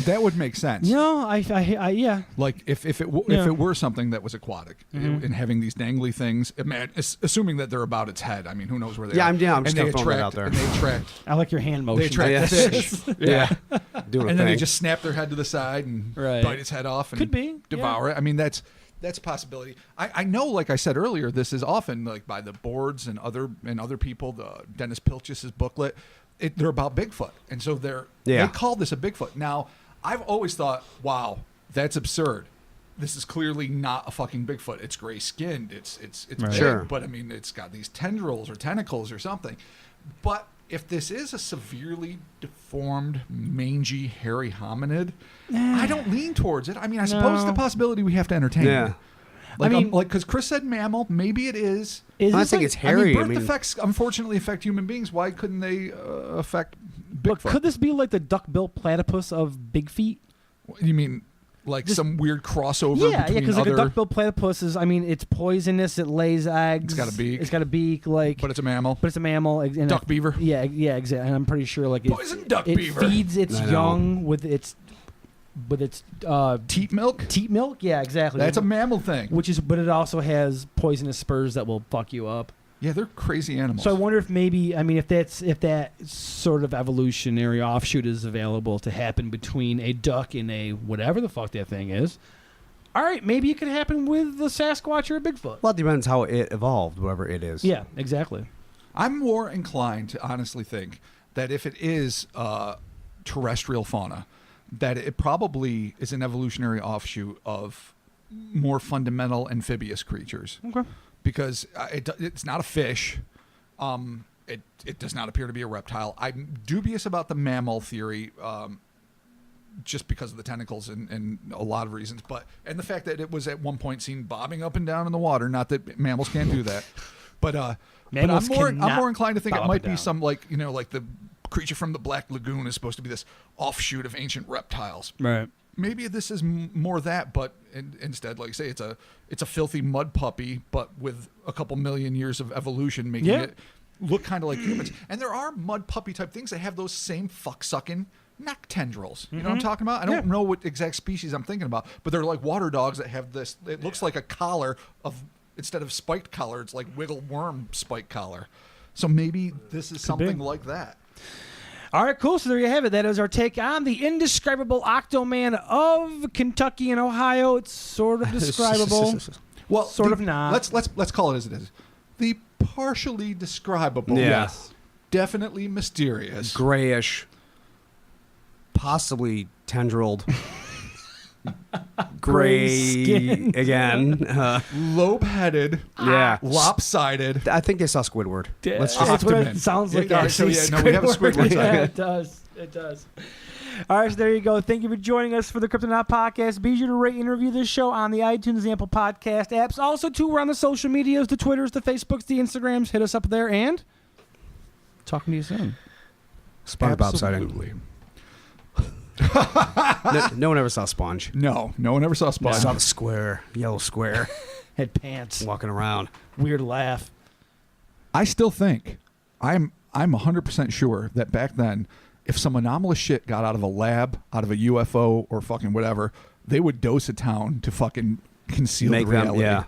That would make sense. No, I yeah. Like if it were something that was aquatic and having these dangly things, assuming that they're about its head. I mean, who knows where they are? I'm just And gonna they throw that out there. And they attract. I like your hand motion. They attract Yeah. fish. Yeah. Doing a And then they thing. just snap their head to the side and Right. bite its head off and Could be, devour it. I mean, that's a possibility. I know, like I said earlier, this is often like by the boards and other people. The Dennis Pilchus's booklet, they're about Bigfoot, and so they call this a Bigfoot. Now, I've always thought, wow, that's absurd. This is clearly not a fucking Bigfoot. It's gray skinned. It's Right. big, Sure. but I mean, it's got these tendrils or tentacles or something. But if this is a severely deformed, mangy, hairy hominid, I don't lean towards it. I mean, I suppose it's a possibility we have to entertain. Yeah. Like, I mean- because Chris said mammal, maybe it is. Is I this think like- it's hairy. Birth defects unfortunately affect human beings. Why couldn't they affect But Bigfoot? could this be like the duck-billed platypus of big feet? You mean like Just- some weird crossover Yeah, between because like other... a duck-billed platypus is, I mean, it's poisonous. It lays eggs. It's got a beak. It's got a beak. Like, But it's a mammal. but it's a mammal. And Duck beaver. Yeah, exactly. And I'm pretty sure like Poison duck it beaver. feeds its I know. young with its Teat milk? teat milk. Yeah, exactly. That's a mammal thing. but it also has poisonous spurs that will fuck you up. Yeah, they're crazy animals. So I wonder if maybe, I mean, if that sort of evolutionary offshoot is available to happen between a duck and a whatever the fuck that thing is. All right, maybe it could happen with the Sasquatch or a Bigfoot. Well, it depends how it evolved, whatever it is. Yeah, exactly. I'm more inclined to honestly think that if it is terrestrial fauna, that it probably is an evolutionary offshoot of more fundamental amphibious creatures. Okay. Because it's not a fish. It does not appear to be a reptile. I'm dubious about the mammal theory, just because of the tentacles and a lot of reasons. And the fact that it was at one point seen bobbing up and down in the water. Not that mammals can't do that, but Mammals I'm cannot more inclined to think bob it up might and be down. some like the creature from the Black Lagoon is supposed to be this offshoot of ancient reptiles. Right. Maybe this is more that, but instead, like say, it's a filthy mud puppy, but with a couple million years of evolution, making Yeah. it look kind of like humans. And there are mud puppy type things that have those same fuck sucking neck tendrils. You know what I'm talking about? I don't know what exact species I'm thinking about, but they're like water dogs that have this. It looks like a collar of instead of spiked collar, it's like wiggle worm spike collar. So maybe this is something like that. All right, cool. So there you have it. That is our take on the indescribable Octo-Man of Kentucky and Ohio. It's sort of describable. Well, Sort of not. Let's call it as it is. The partially describable. Yeah. Yes. Definitely mysterious. Grayish, possibly tendrilled, Gray gray skin. again. Lobe-headed. Yeah. Lopsided. I think they saw Squidward. Let's just That's what Octo-Man. it sounds like. Yeah, so actually, yeah, no, we have a Squidward. Yeah, it does. It does. All right, so there you go. Thank you for joining us for the Cryptonaut Podcast. Be sure to rate and review this show on the iTunes and Apple Podcast apps. Also, too, we're on the social medias, the Twitters, the Facebooks, the Instagrams. Hit us up there, and talking to you soon. SpongeBob sighting. Absolutely. No one ever saw Sponge. No one ever saw I Sponge. saw the square, yellow square, Had pants. walking around. Weird laugh. I still think I'm 100% sure that back then, if some anomalous shit got out of a lab, out of a UFO or fucking whatever, they would dose a town to fucking conceal Make the them, reality. yeah.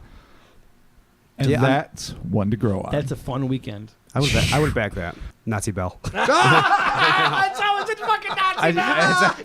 And Yeah, that's one to grow on. That's a fun weekend. I would back that. Nazi Bell. That's always a fucking Nazi.